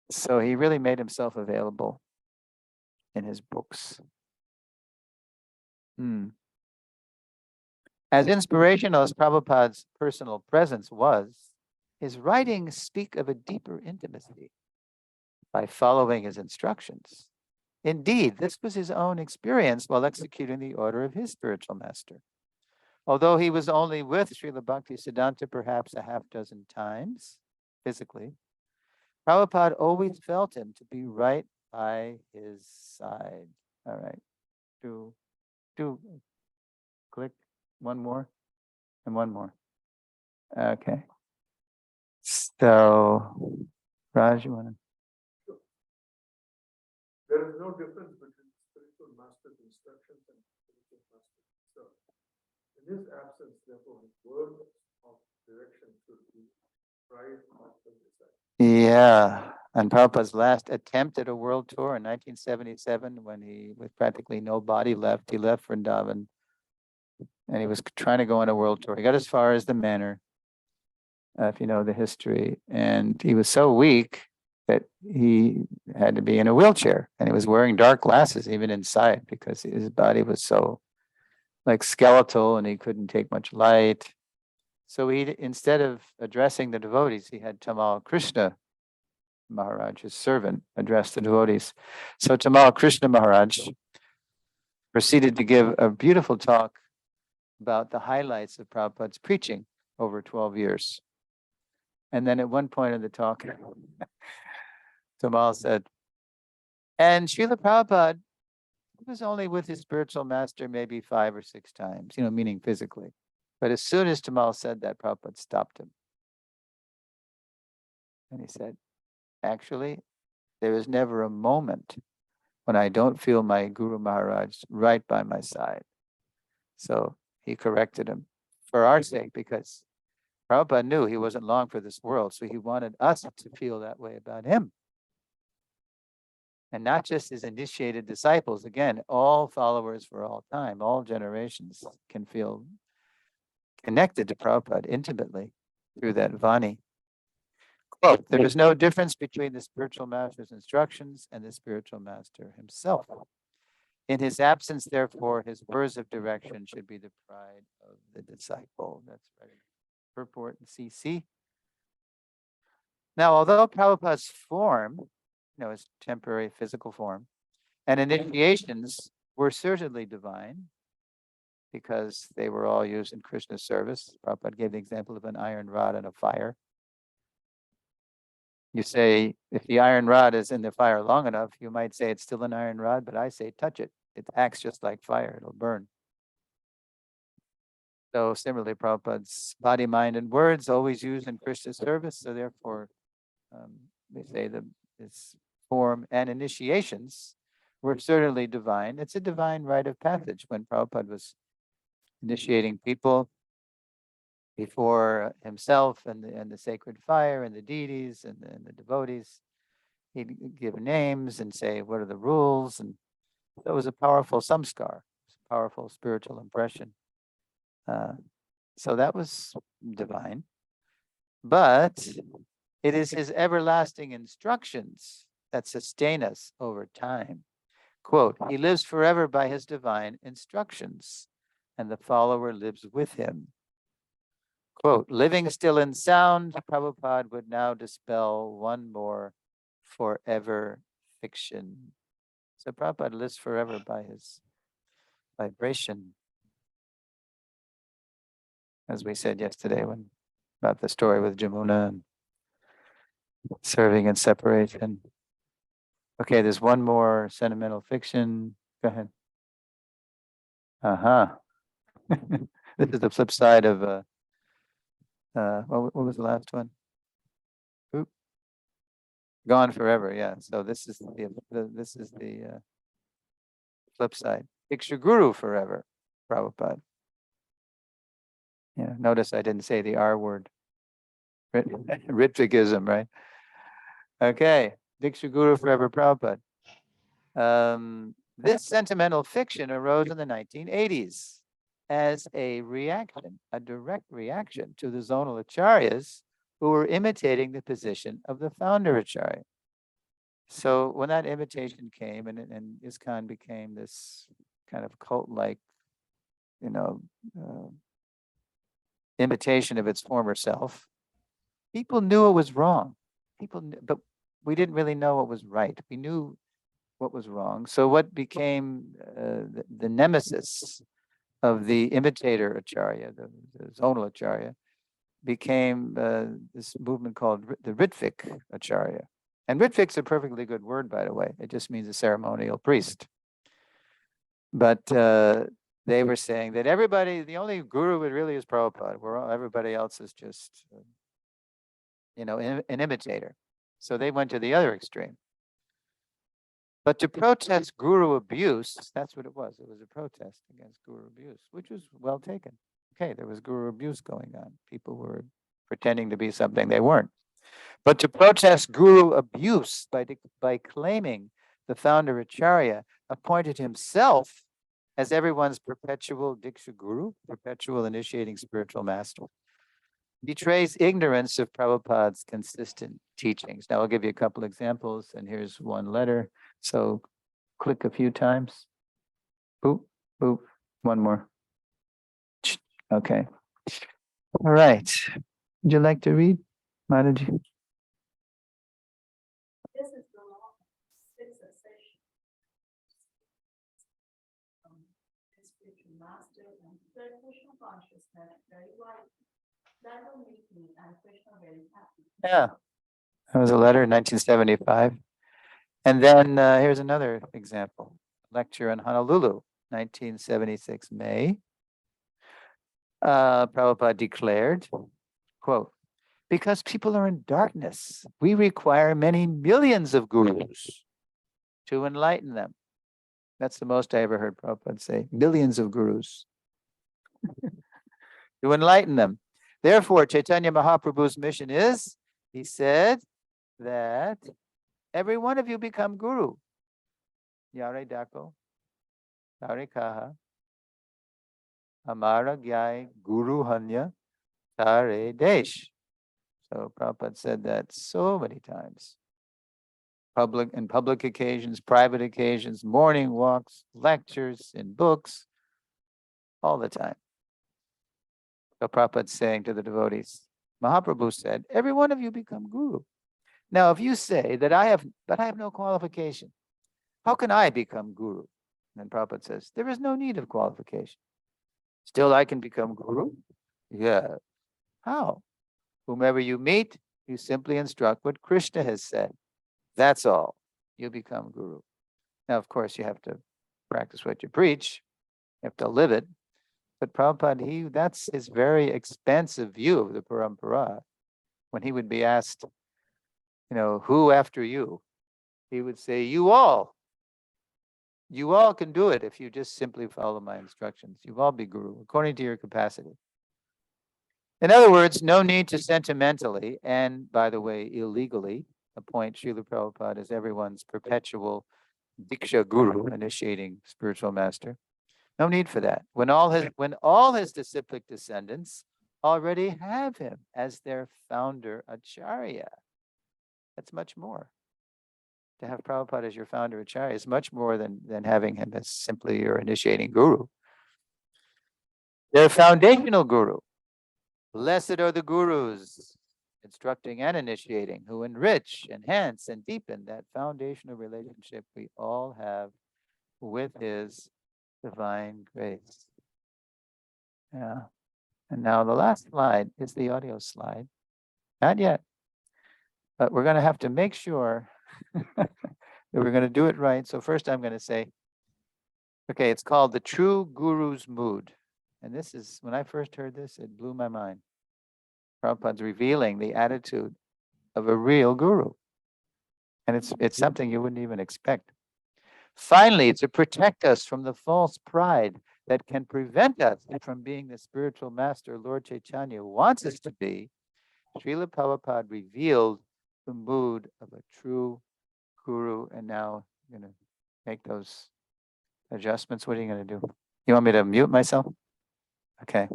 So he really made himself available in his books. As inspirational as Prabhupada's personal presence was, his writings speak of a deeper intimacy by following his instructions. Indeed, this was his own experience while executing the order of his spiritual master. Although he was only with Srila Bhaktisiddhanta perhaps a half dozen times physically, Prabhupada always felt him to be right by his side. All right, do click one more and one more. Okay. So, Raj, you want to? There is no difference between spiritual master's instructions and spiritual master's instruction. In his absence, therefore, his word of direction should be right after this act. Yeah. And Prabhupada's last attempt at a world tour in 1977, when he, with practically no body left, he left Vrindavan and he was trying to go on a world tour. He got as far as the Manor, if you know the history, and he was so weak that he had to be in a wheelchair, and he was wearing dark glasses even inside because his body was so like skeletal and he couldn't take much light. So he, instead of addressing the devotees, he had Tamal Krishna Maharaj, his servant, address the devotees. So Tamal Krishna Maharaj proceeded to give a beautiful talk about the highlights of Prabhupada's preaching over 12 years. And then at one point in the talk, Tamal said, and Srila Prabhupada was only with his spiritual master maybe 5 or 6 times, meaning physically. But as soon as Tamal said that, Prabhupada stopped him. And he said, actually, there is never a moment when I don't feel my Guru Maharaj right by my side. So he corrected him for our sake, because Prabhupada knew he wasn't long for this world. So he wanted us to feel that way about him. And not just his initiated disciples. Again, all followers for all time, all generations can feel connected to Prabhupada intimately through that Vani. Quote, there is no difference between the spiritual master's instructions and the spiritual master himself. In his absence, therefore, his words of direction should be the pride of the disciple. That's right. Purport in CC. Now, although Prabhupada's form, his temporary physical form, and initiations were certainly divine, because they were all used in Krishna's service. Prabhupada gave the example of an iron rod and a fire. You say, if the iron rod is in the fire long enough, you might say it's still an iron rod, but I say touch it. It acts just like fire, it'll burn. So similarly, Prabhupada's body, mind, and words always used in Krishna's service. So therefore, they say that its form and initiations were certainly divine. It's a divine rite of passage. When Prabhupada was initiating people before himself and the sacred fire and the deities and the devotees, he'd give names and say, what are the rules? And that was a powerful samskar, powerful spiritual impression. So that was divine. But it is his everlasting instructions that sustain us over time. Quote, he lives forever by his divine instructions, and the follower lives with him. Quote, living still in sound, Prabhupada would now dispel one more forever fiction. So Prabhupada lives forever by his vibration. As we said yesterday when about the story with Jamuna and serving in separation. Okay, there's one more sentimental fiction. Go ahead. This is the flip side of what was the last one? Oop. Gone forever. Yeah. So this is the flip side. Diksha Guru forever, Prabhupada. Yeah. Notice I didn't say the R word. Ritvigism, right? Okay. Diksha Guru forever, Prabhupada. This sentimental fiction arose in the 1980s as a reaction, a direct reaction to the zonal acharyas who were imitating the position of the founder acharya. So when that imitation came and ISKCON became this kind of cult-like, imitation of its former self, people knew it was wrong. People knew, but we didn't really know what was right. We knew what was wrong. So what became the nemesis of the imitator acharya, the zonal acharya, became this movement called the Ritvik acharya. And Ritvik's a perfectly good word, by the way. It just means a ceremonial priest. But they were saying that everybody, the only guru it really is Prabhupada, where everybody else is just, an imitator. So they went to the other extreme. But to protest guru abuse, that's what it was. It was a protest against guru abuse, which was well taken. Okay, there was guru abuse going on. People were pretending to be something they weren't. But to protest guru abuse by claiming the founder Acharya appointed himself as everyone's perpetual Diksha Guru, perpetual initiating spiritual master, betrays ignorance of Prabhupada's consistent teachings. Now I'll give you a couple examples, and here's one letter. So click a few times. Boop, boop, one more. Okay. All right. Would you like to read, Mataji? This is the law of sixth cessation. The spiritual master and third Krishna consciousness very wide. That will make me and Krishna very happy. Yeah. That was a letter in 1975. And then here's another example. Lecture in Honolulu, 1976 May. Prabhupada declared, quote, because people are in darkness, we require many millions of gurus to enlighten them. That's the most I ever heard Prabhupada say, millions of gurus to enlighten them. Therefore, Chaitanya Mahaprabhu's mission is, he said, that every one of you become guru. Yare Dako, Yare Kaha, Amara Gyai Guru Hanya, Tare Desh. So Prabhupada said that so many times. Public occasions, private occasions, morning walks, lectures, in books, all the time. So Prabhupada's saying to the devotees, Mahaprabhu said, every one of you become guru. Now, if you say that I have no qualification, how can I become guru? And then Prabhupada says, there is no need of qualification. Still, I can become guru? Yeah. How? Whomever you meet, You simply instruct what Krishna has said. That's all. You become guru. Now, of course, you have to practice what you preach. You have to live it. But Prabhupada, that's his very expansive view of the parampara. When he would be asked, who after you? He would say, you all. You all can do it if you just simply follow my instructions. You all be guru, according to your capacity. In other words, no need to sentimentally, and by the way, illegally, appoint Srila Prabhupada as everyone's perpetual Diksha Guru, initiating spiritual master. No need for that. When all his disciplic descendants already have him as their founder Acharya. That's much more. To have Prabhupada as your founder Acharya is much more than having him as simply your initiating guru. Their foundational guru. Blessed are the gurus, instructing and initiating, who enrich, enhance, and deepen that foundational relationship we all have with his divine grace. Yeah. And now the last slide is the audio slide. Not yet, but we're going to have to make sure that we're going to do it right. So first I'm going to say, okay, it's called the True Guru's Mood. And this is, when I first heard this, it blew my mind. Prabhupada's revealing the attitude of a real guru. And it's something you wouldn't even expect. Finally, to protect us from the false pride that can prevent us from being the spiritual master Lord Chaitanya wants us to be, Srila Prabhupada revealed the mood of a true guru. And now I'm going to make those adjustments. What are you going to do? You want me to mute myself? Okay.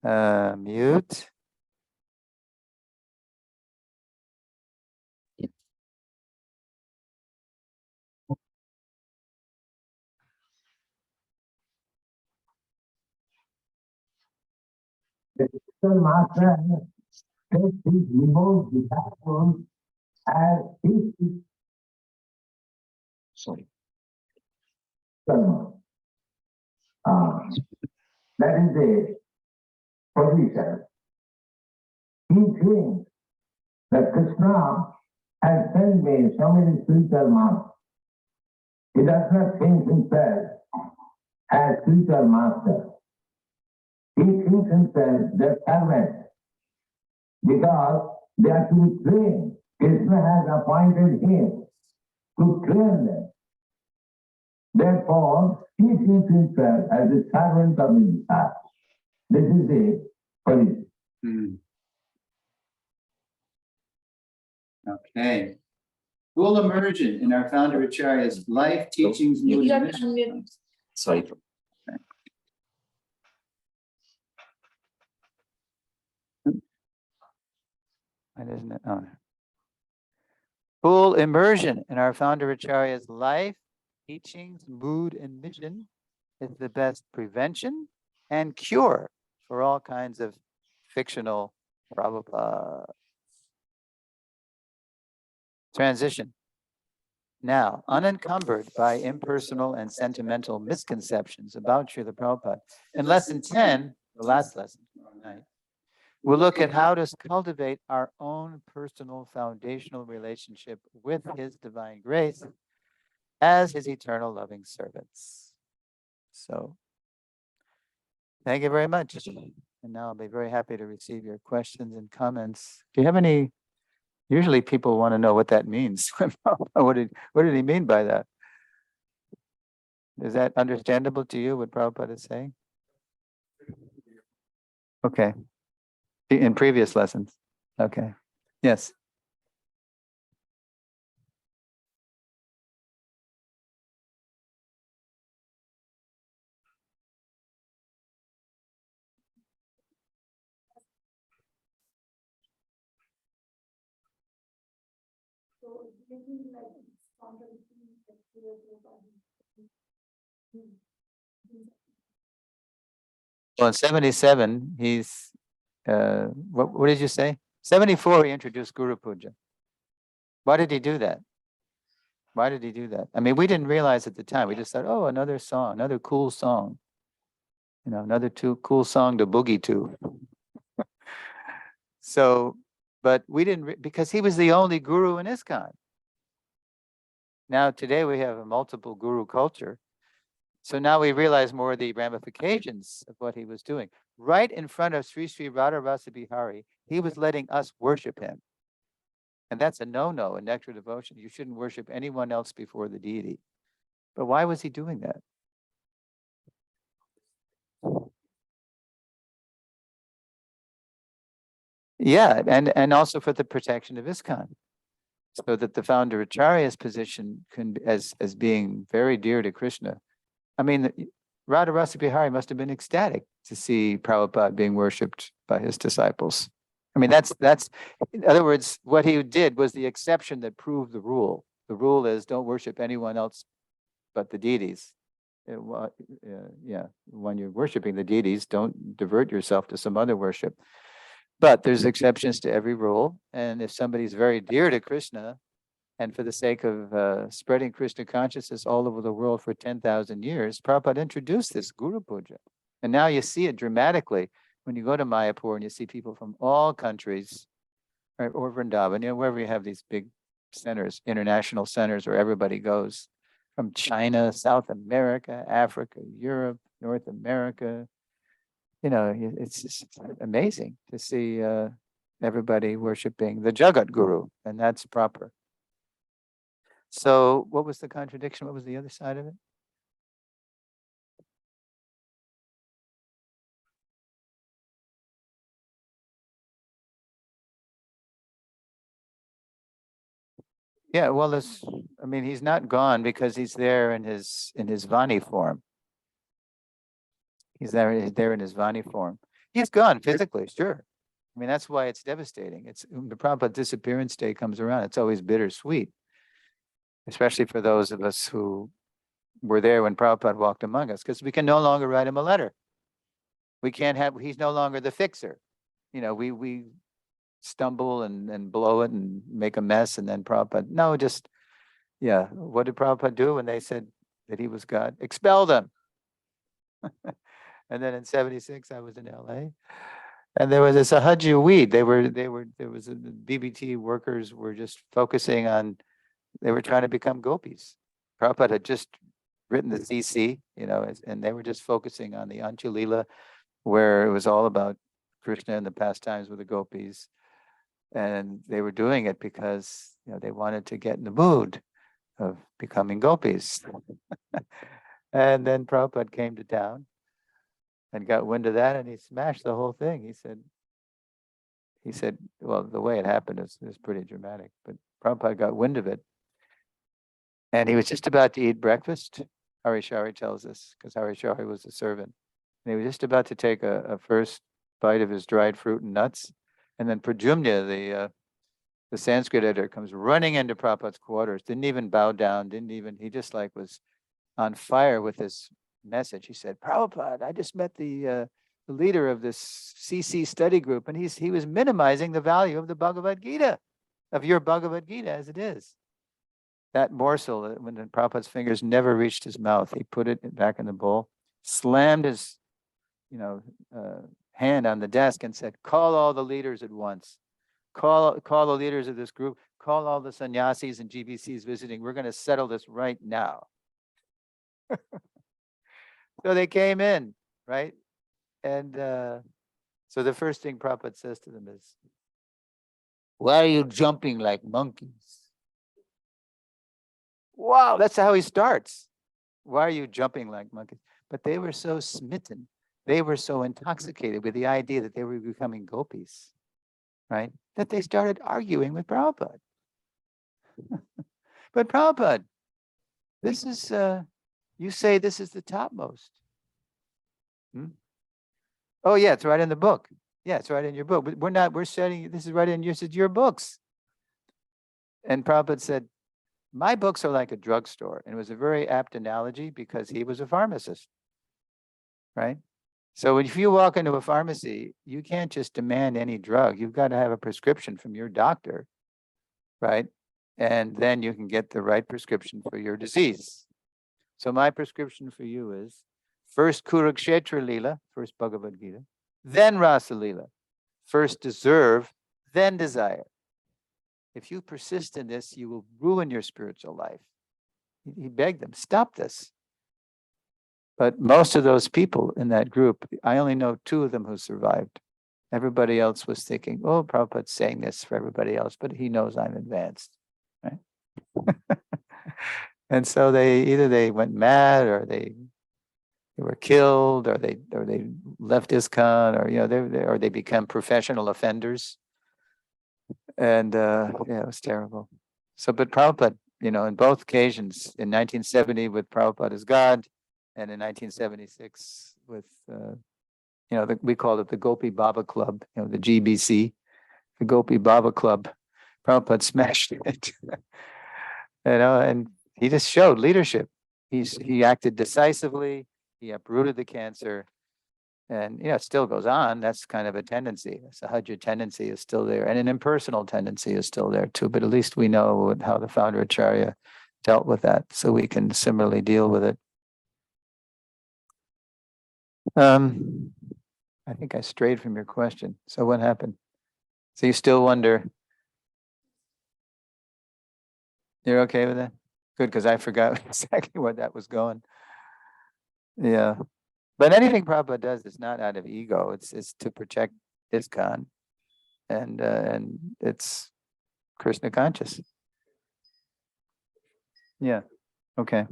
Mute. The master takes his remote disciples as his Sorry. son. That is the position. He thinks that Krishna has sent me so many spiritual masters. He does not think himself as spiritual master. He thinks himself their servant because they are to be trained. Krishna has appointed him to train them. Therefore, he sees himself as the servant of the disciples. This is the position. Okay. Full immersion in our founder Acharya's life, teachings, mood, and mission. Sorry. Why doesn't it? Oh, no. Full immersion in our founder Acharya's life, teachings, mood, and mission is the best prevention and cure for all kinds of fictional Prabhupada. Transition. Now, unencumbered by impersonal and sentimental misconceptions about Srila Prabhupada, in lesson 10, the last lesson tomorrow night, we'll look at how to cultivate our own personal foundational relationship with his divine grace as his eternal loving servants. So, thank you very much. And now I'll be very happy to receive your questions and comments. Do you have any? Usually people want to know what that means. What did he mean by that? Is that understandable to you, what Prabhupada is saying? Okay. In previous lessons. Okay. Yes. So this is like contradicting the clear body. Well, in 77, he's, what did you say? 74, he introduced Guru Puja. Why did he do that? Why did he do that? I mean, we didn't realize at the time. We just thought, oh, another song, another cool song. Another cool song to boogie to. So But we didn't, because he was the only guru in ISKCON. Now, today we have a multiple guru culture. So now we realize more of the ramifications of what he was doing. Right in front of Sri Sri Radharasa Bihari, he was letting us worship him. And that's a no-no in nectar devotion. You shouldn't worship anyone else before the deity. But why was he doing that? Yeah, and also for the protection of ISKCON, so that the founder Acharya's position can, as being very dear to Krishna. I mean, Radharasa Bihari must have been ecstatic to see Prabhupada being worshipped by his disciples. I mean, that's in other words, what he did was the exception that proved the rule. The rule is don't worship anyone else but the deities. Yeah, when you're worshiping the deities, don't divert yourself to some other worship. But there's exceptions to every rule. And if somebody's very dear to Krishna, and for the sake of spreading Krishna consciousness all over the world for 10,000 years, Prabhupada introduced this Guru Puja. And now you see it dramatically when you go to Mayapur and you see people from all countries, right, or Vrindavan, wherever you have these big centers, international centers where everybody goes, from China, South America, Africa, Europe, North America. It's just amazing to see everybody worshiping the Jagat Guru, and that's proper. So what was the contradiction? What was the other side of it? Yeah, well, he's not gone because he's there in his Vani form. He's there in his Vani form. He's gone physically, sure. I mean, that's why it's devastating. It's the Prabhupada disappearance day comes around. It's always bittersweet, especially for those of us who were there when Prabhupada walked among us, because we can no longer write him a letter. We can't have, he's no longer the fixer. We stumble and blow it and make a mess, and then Prabhupada, no, just, yeah. What did Prabhupada do when they said that he was God? Expel them. And then in 76, I was in LA. And there was a Sahaja weed. There was the BBT workers were just focusing on, they were trying to become gopis. Prabhupada had just written the CC, and they were just focusing on the Anchulila, where it was all about Krishna and the pastimes with the gopis. And they were doing it because, they wanted to get in the mood of becoming gopis. And then Prabhupada came to town and got wind of that, and he smashed the whole thing. He said, well, the way it happened is pretty dramatic, but Prabhupada got wind of it. And he was just about to eat breakfast, Harishari tells us, because Harishari was a servant. And he was just about to take a first bite of his dried fruit and nuts. And then Prajumna, the Sanskrit editor, comes running into Prabhupada's quarters, didn't even bow down, he just was on fire with this message. He said, Prabhupada, I just met the leader of this CC study group, and he was minimizing the value of the Bhagavad Gita, of your Bhagavad Gita as it is. That morsel, when the Prabhupada's fingers never reached his mouth, he put it back in the bowl, slammed his, hand on the desk and said, call all the leaders at once. Call the leaders of this group, call all the sannyasis and GBCs visiting. We're going to settle this right now. So they came in, right? And so the first thing Prabhupada says to them is, why are you jumping like monkeys? Wow, that's how he starts. Why are you jumping like monkeys? But they were so smitten. They were so intoxicated with the idea that they were becoming gopis, right? That they started arguing with Prabhupada. But Prabhupada, this is, you say this is the topmost. Oh yeah, it's right in the book. Yeah, it's right in your book. But we're saying this is right in your books. And Prabhupada said, my books are like a drugstore. And it was a very apt analogy because he was a pharmacist, right? So if you walk into a pharmacy, you can't just demand any drug. You've got to have a prescription from your doctor, right? And then you can get the right prescription for your disease. So my prescription for you is first Kurukshetra Leela, first Bhagavad Gita, then Rasa Leela. First deserve, then desire. If you persist in this, you will ruin your spiritual life. He begged them, stop this. But most of those people in that group, I only know 2 of them who survived. Everybody else was thinking, oh, Prabhupada's saying this for everybody else, but he knows I'm advanced, right? And so they went mad, or they were killed, or they left ISKCON, or they become professional offenders. And yeah, it was terrible. So, but Prabhupada, in both occasions, in 1970 with Prabhupada as God, and in 1976 with, we called it the Gopi Baba Club, the GBC, the Gopi Baba Club. Prabhupada smashed it, and he just showed leadership. He acted decisively. He uprooted the cancer, and it still goes on. That's kind of a tendency. A Sahaja tendency is still there, and an impersonal tendency is still there too. But at least we know how the founder Acharya dealt with that, so we can similarly deal with it. I think I strayed from your question. So what happened? So you still wonder? You're okay with that? Good, because I forgot exactly where that was going. Yeah. But anything Prabhupada does is not out of ego. It's to protect ISKCON, and it's Krishna conscious. Yeah. Okay.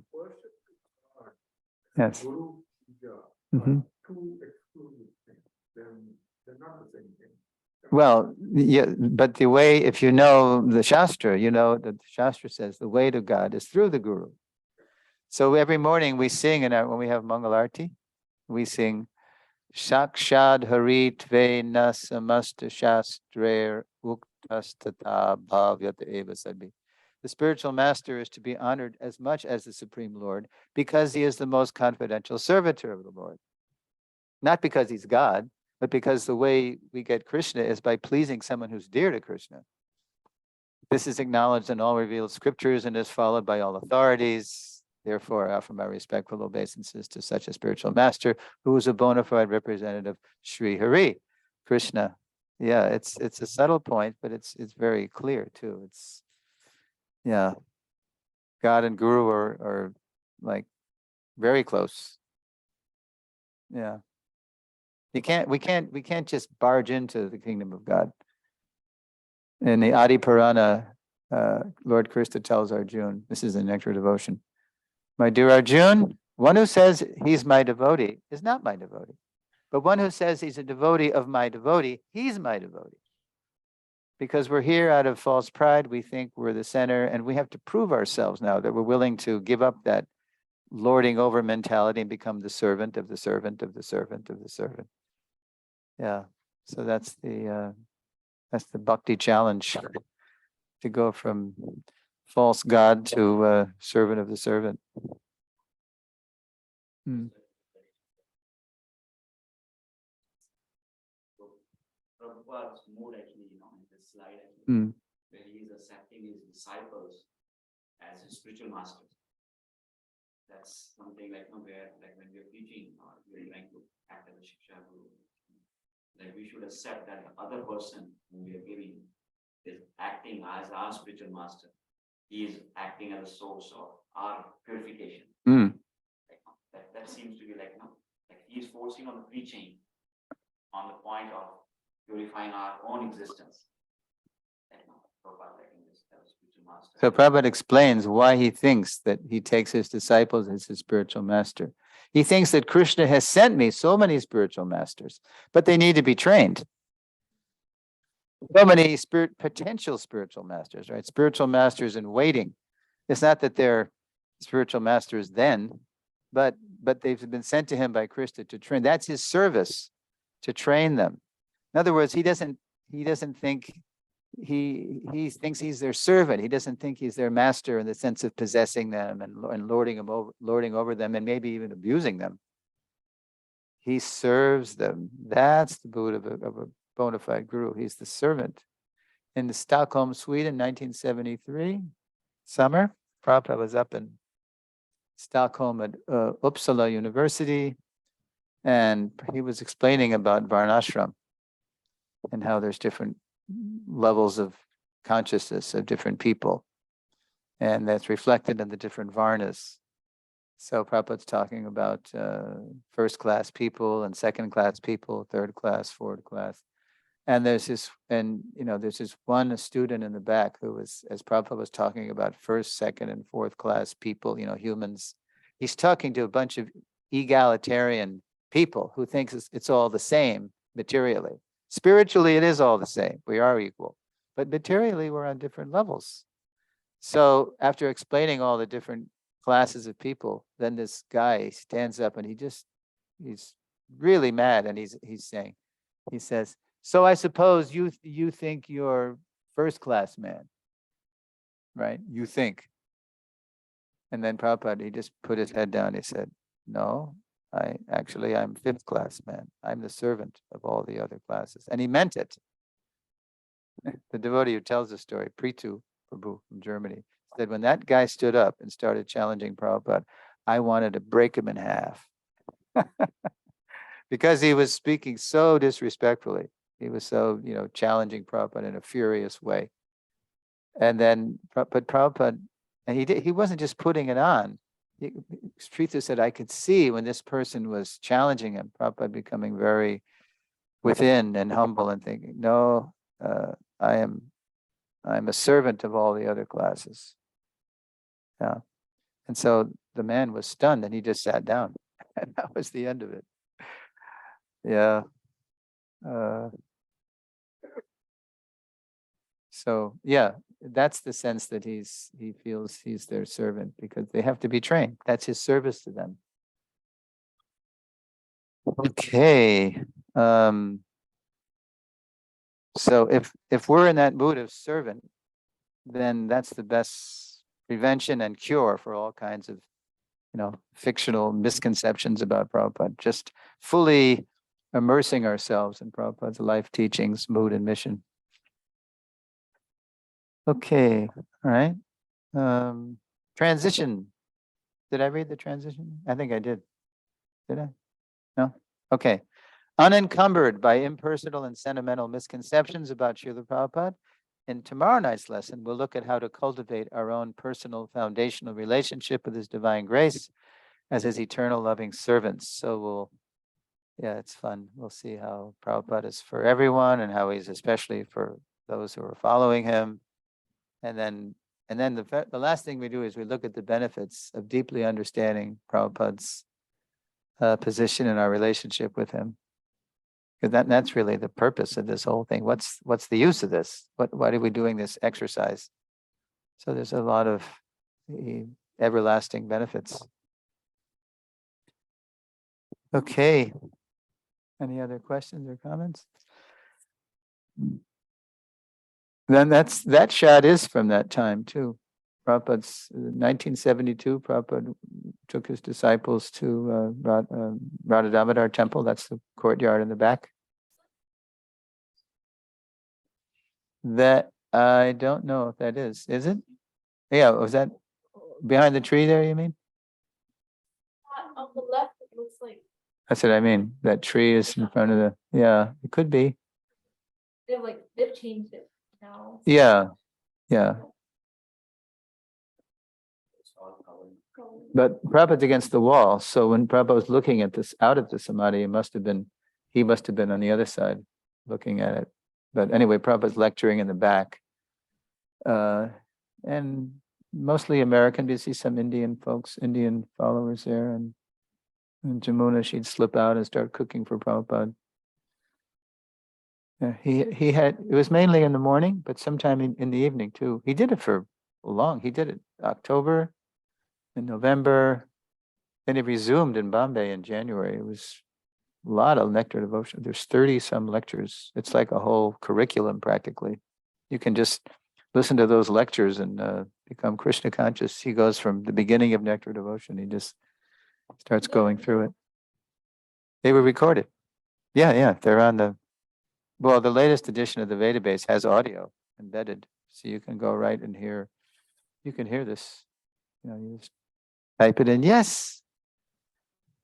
Yes. Guru, yeah, Mhm. two exclusive things, then they're not the same thing. Well, yeah, but the way, if you know the Shastra, that the Shastra says the way to God is through the Guru. So every morning we sing, when we have Mangalarti, we sing Shakshad Hari Tve Na Samasta Shastrer Uktastata Bhavyata Eva Sadbi. The spiritual master is to be honored as much as the Supreme Lord because he is the most confidential servitor of the Lord. Not because he's God, but because the way we get Krishna is by pleasing someone who's dear to Krishna. This is acknowledged in all revealed scriptures and is followed by all authorities. Therefore, I offer my respectful obeisances to such a spiritual master who is a bona fide representative, Sri Hari, Krishna. Yeah, it's a subtle point, but it's very clear too. It's, yeah, God and Guru are like very close. Yeah. We can't just barge into the kingdom of God. In the Adi Purana, Lord Krishna tells Arjuna, this is the Nectar Devotion, my dear Arjuna, one who says he's my devotee is not my devotee. But one who says he's a devotee of my devotee, he's my devotee. Because we're here out of false pride, we think we're the center, and we have to prove ourselves now that we're willing to give up that lording over mentality and become the servant of the servant of the servant of the servant. Yeah, so that's the bhakti challenge, to go from false god to servant of the servant. Prabhupada's mood actually, in this slide, actually, where he is accepting his disciples as his spiritual masters. That's something where when we're preaching or we're trying to act as a Shiksha Guru, we should accept that the other person whom we are giving is acting as our spiritual master. He is acting as a source of our purification. That seems to be he is forcing on the preaching on the point of purifying our own existence. So Prabhupada explains why he thinks that he takes his disciples as his spiritual master. He thinks that Krishna has sent me so many spiritual masters, but they need to be trained. So many potential spiritual masters, right? Spiritual masters in waiting. It's not that they're spiritual masters then, but they've been sent to him by Krishna to train. That's his service, to train them. In other words, he doesn't think he thinks he's their servant. He doesn't think he's their master in the sense of possessing them and lording over them and maybe even abusing them. He serves them. That's the mood of a bona fide guru. He's the servant. In the Stockholm, Sweden, 1973, summer, Prabhupada was up in Stockholm at Uppsala University, and he was explaining about Varnashram and how there's different levels of consciousness of different people. And that's reflected in the different varnas. So Prabhupada's talking about first class people and second class people, third class, fourth class. And there's this one student in the back who was, as Prabhupada was talking about first, second, and fourth class people, humans. He's talking to a bunch of egalitarian people who thinks it's all the same materially. Spiritually, it is all the same. We are equal. But materially, we're on different levels. So after explaining all the different classes of people, then this guy stands up and he's really mad, and he says, so I suppose you think you're first class man, right? You think. And then Prabhupada, he just put his head down. He said, no, I'm fifth class man. I'm the servant of all the other classes. And he meant it. The devotee who tells the story, Pritu Prabhu from Germany, said when that guy stood up and started challenging Prabhupada, I wanted to break him in half. Because he was speaking so disrespectfully. He was so, challenging Prabhupada in a furious way. And then, but Prabhupada, and he wasn't just putting it on. Srita said, I could see when this person was challenging him, Prabhupada becoming very within and humble and thinking, no, I'm a servant of all the other classes. Yeah. And so the man was stunned and he just sat down. And that was the end of it. Yeah. So yeah, that's the sense that he feels he's their servant because they have to be trained. That's his service to them. Okay. So if we're in that mood of servant, then that's the best prevention and cure for all kinds of, fictional misconceptions about Prabhupada. Just fully immersing ourselves in Prabhupada's life teachings, mood, and mission. Okay, all right. Transition. Did I read the transition? I think I did. Did I? No? Okay. Unencumbered by impersonal and sentimental misconceptions about Srila Prabhupada. In tomorrow night's lesson, we'll look at how to cultivate our own personal foundational relationship with His divine grace as His eternal loving servants. So it's fun. We'll see how Prabhupada is for everyone and how he's especially for those who are following him. And then the last thing we do is we look at the benefits of deeply understanding Prabhupada's position in our relationship with him. Because that's really the purpose of this whole thing. What's the use of this? Why are we doing this exercise? So there's a lot of everlasting benefits. Okay. Any other questions or comments? Then that shot is from that time too. Prabhupada's 1972. Prabhupada took his disciples to Radha Damodar temple. That's the courtyard in the back. That I don't know if that is. Is it? Yeah. Was that behind the tree there? You mean? On the left, it looks like That's what I mean. That tree is in front of the. Yeah, it could be. they've changed it now. Yeah. But Prabhupada's against the wall. So when Prabhupada was looking at this out of the samadhi, he must have been on the other side looking at it. But anyway, Prabhupada's lecturing in the back. And mostly American, but you see some Indian folks, Indian followers there. And Jamuna, she'd slip out and start cooking for Prabhupada. Yeah, it was mainly in the morning, but sometime in the evening too. He did it for long. He did it October, in November. Then he resumed in Bombay in January. It was a lot of nectar devotion. There's 30 some lectures. It's like a whole curriculum practically. You can just listen to those lectures and become Krishna conscious. He goes from the beginning of nectar devotion. He just starts going through it. They were recorded. Yeah. They're on the latest edition of the Vedabase has audio embedded. So you can go right and hear, you can hear this. You just type it in. Yes,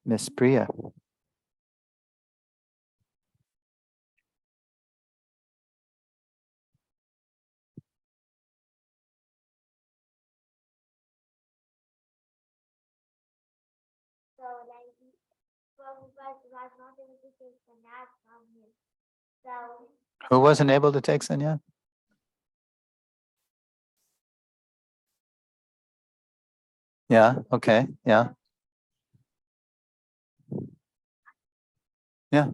Miss Priya. Prabhupada was not able to take sannyas from him. So Who wasn't able to take sannyas? Yeah, okay, yeah. Yeah.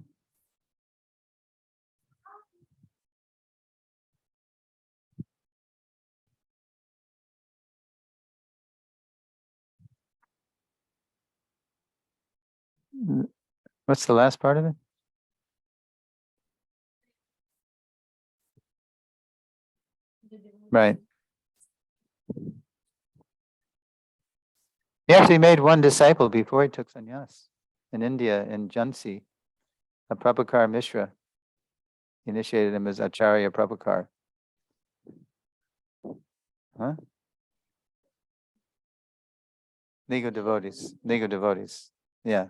What's the last part of it? Right. He actually made one disciple before he took sannyas in India, in Jhansi, a Prabhakar Mishra. He initiated him as Acharya Prabhakar. Huh? Legal devotees. Yeah.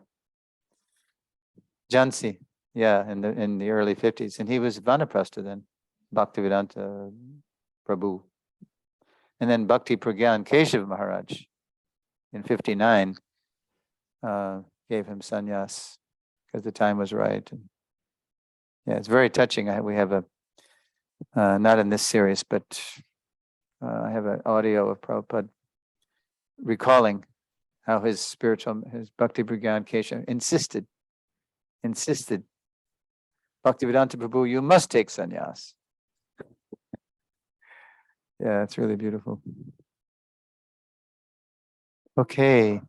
Jhansi, yeah, in the early 50s. And he was Vanaprastha then, Bhaktivedanta Prabhu. And then Bhakti Pragyan Keshav Maharaj in 59 gave him sannyas because the time was right. And yeah, it's very touching. We have a, not in this series, but I have an audio of Prabhupada recalling how his Bhakti Pragyan Keshav insisted, Bhaktivedanta Prabhu, you must take sannyas. Yeah, it's really beautiful. Okay. Are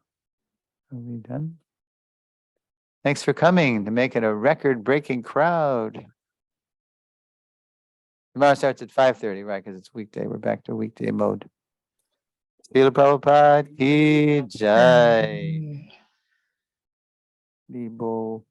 we done? Thanks for coming to make it a record-breaking crowd. Tomorrow starts at 5:30, right? Because it's weekday. We're back to weekday mode. Srila Prabhupada ki jai. Libo.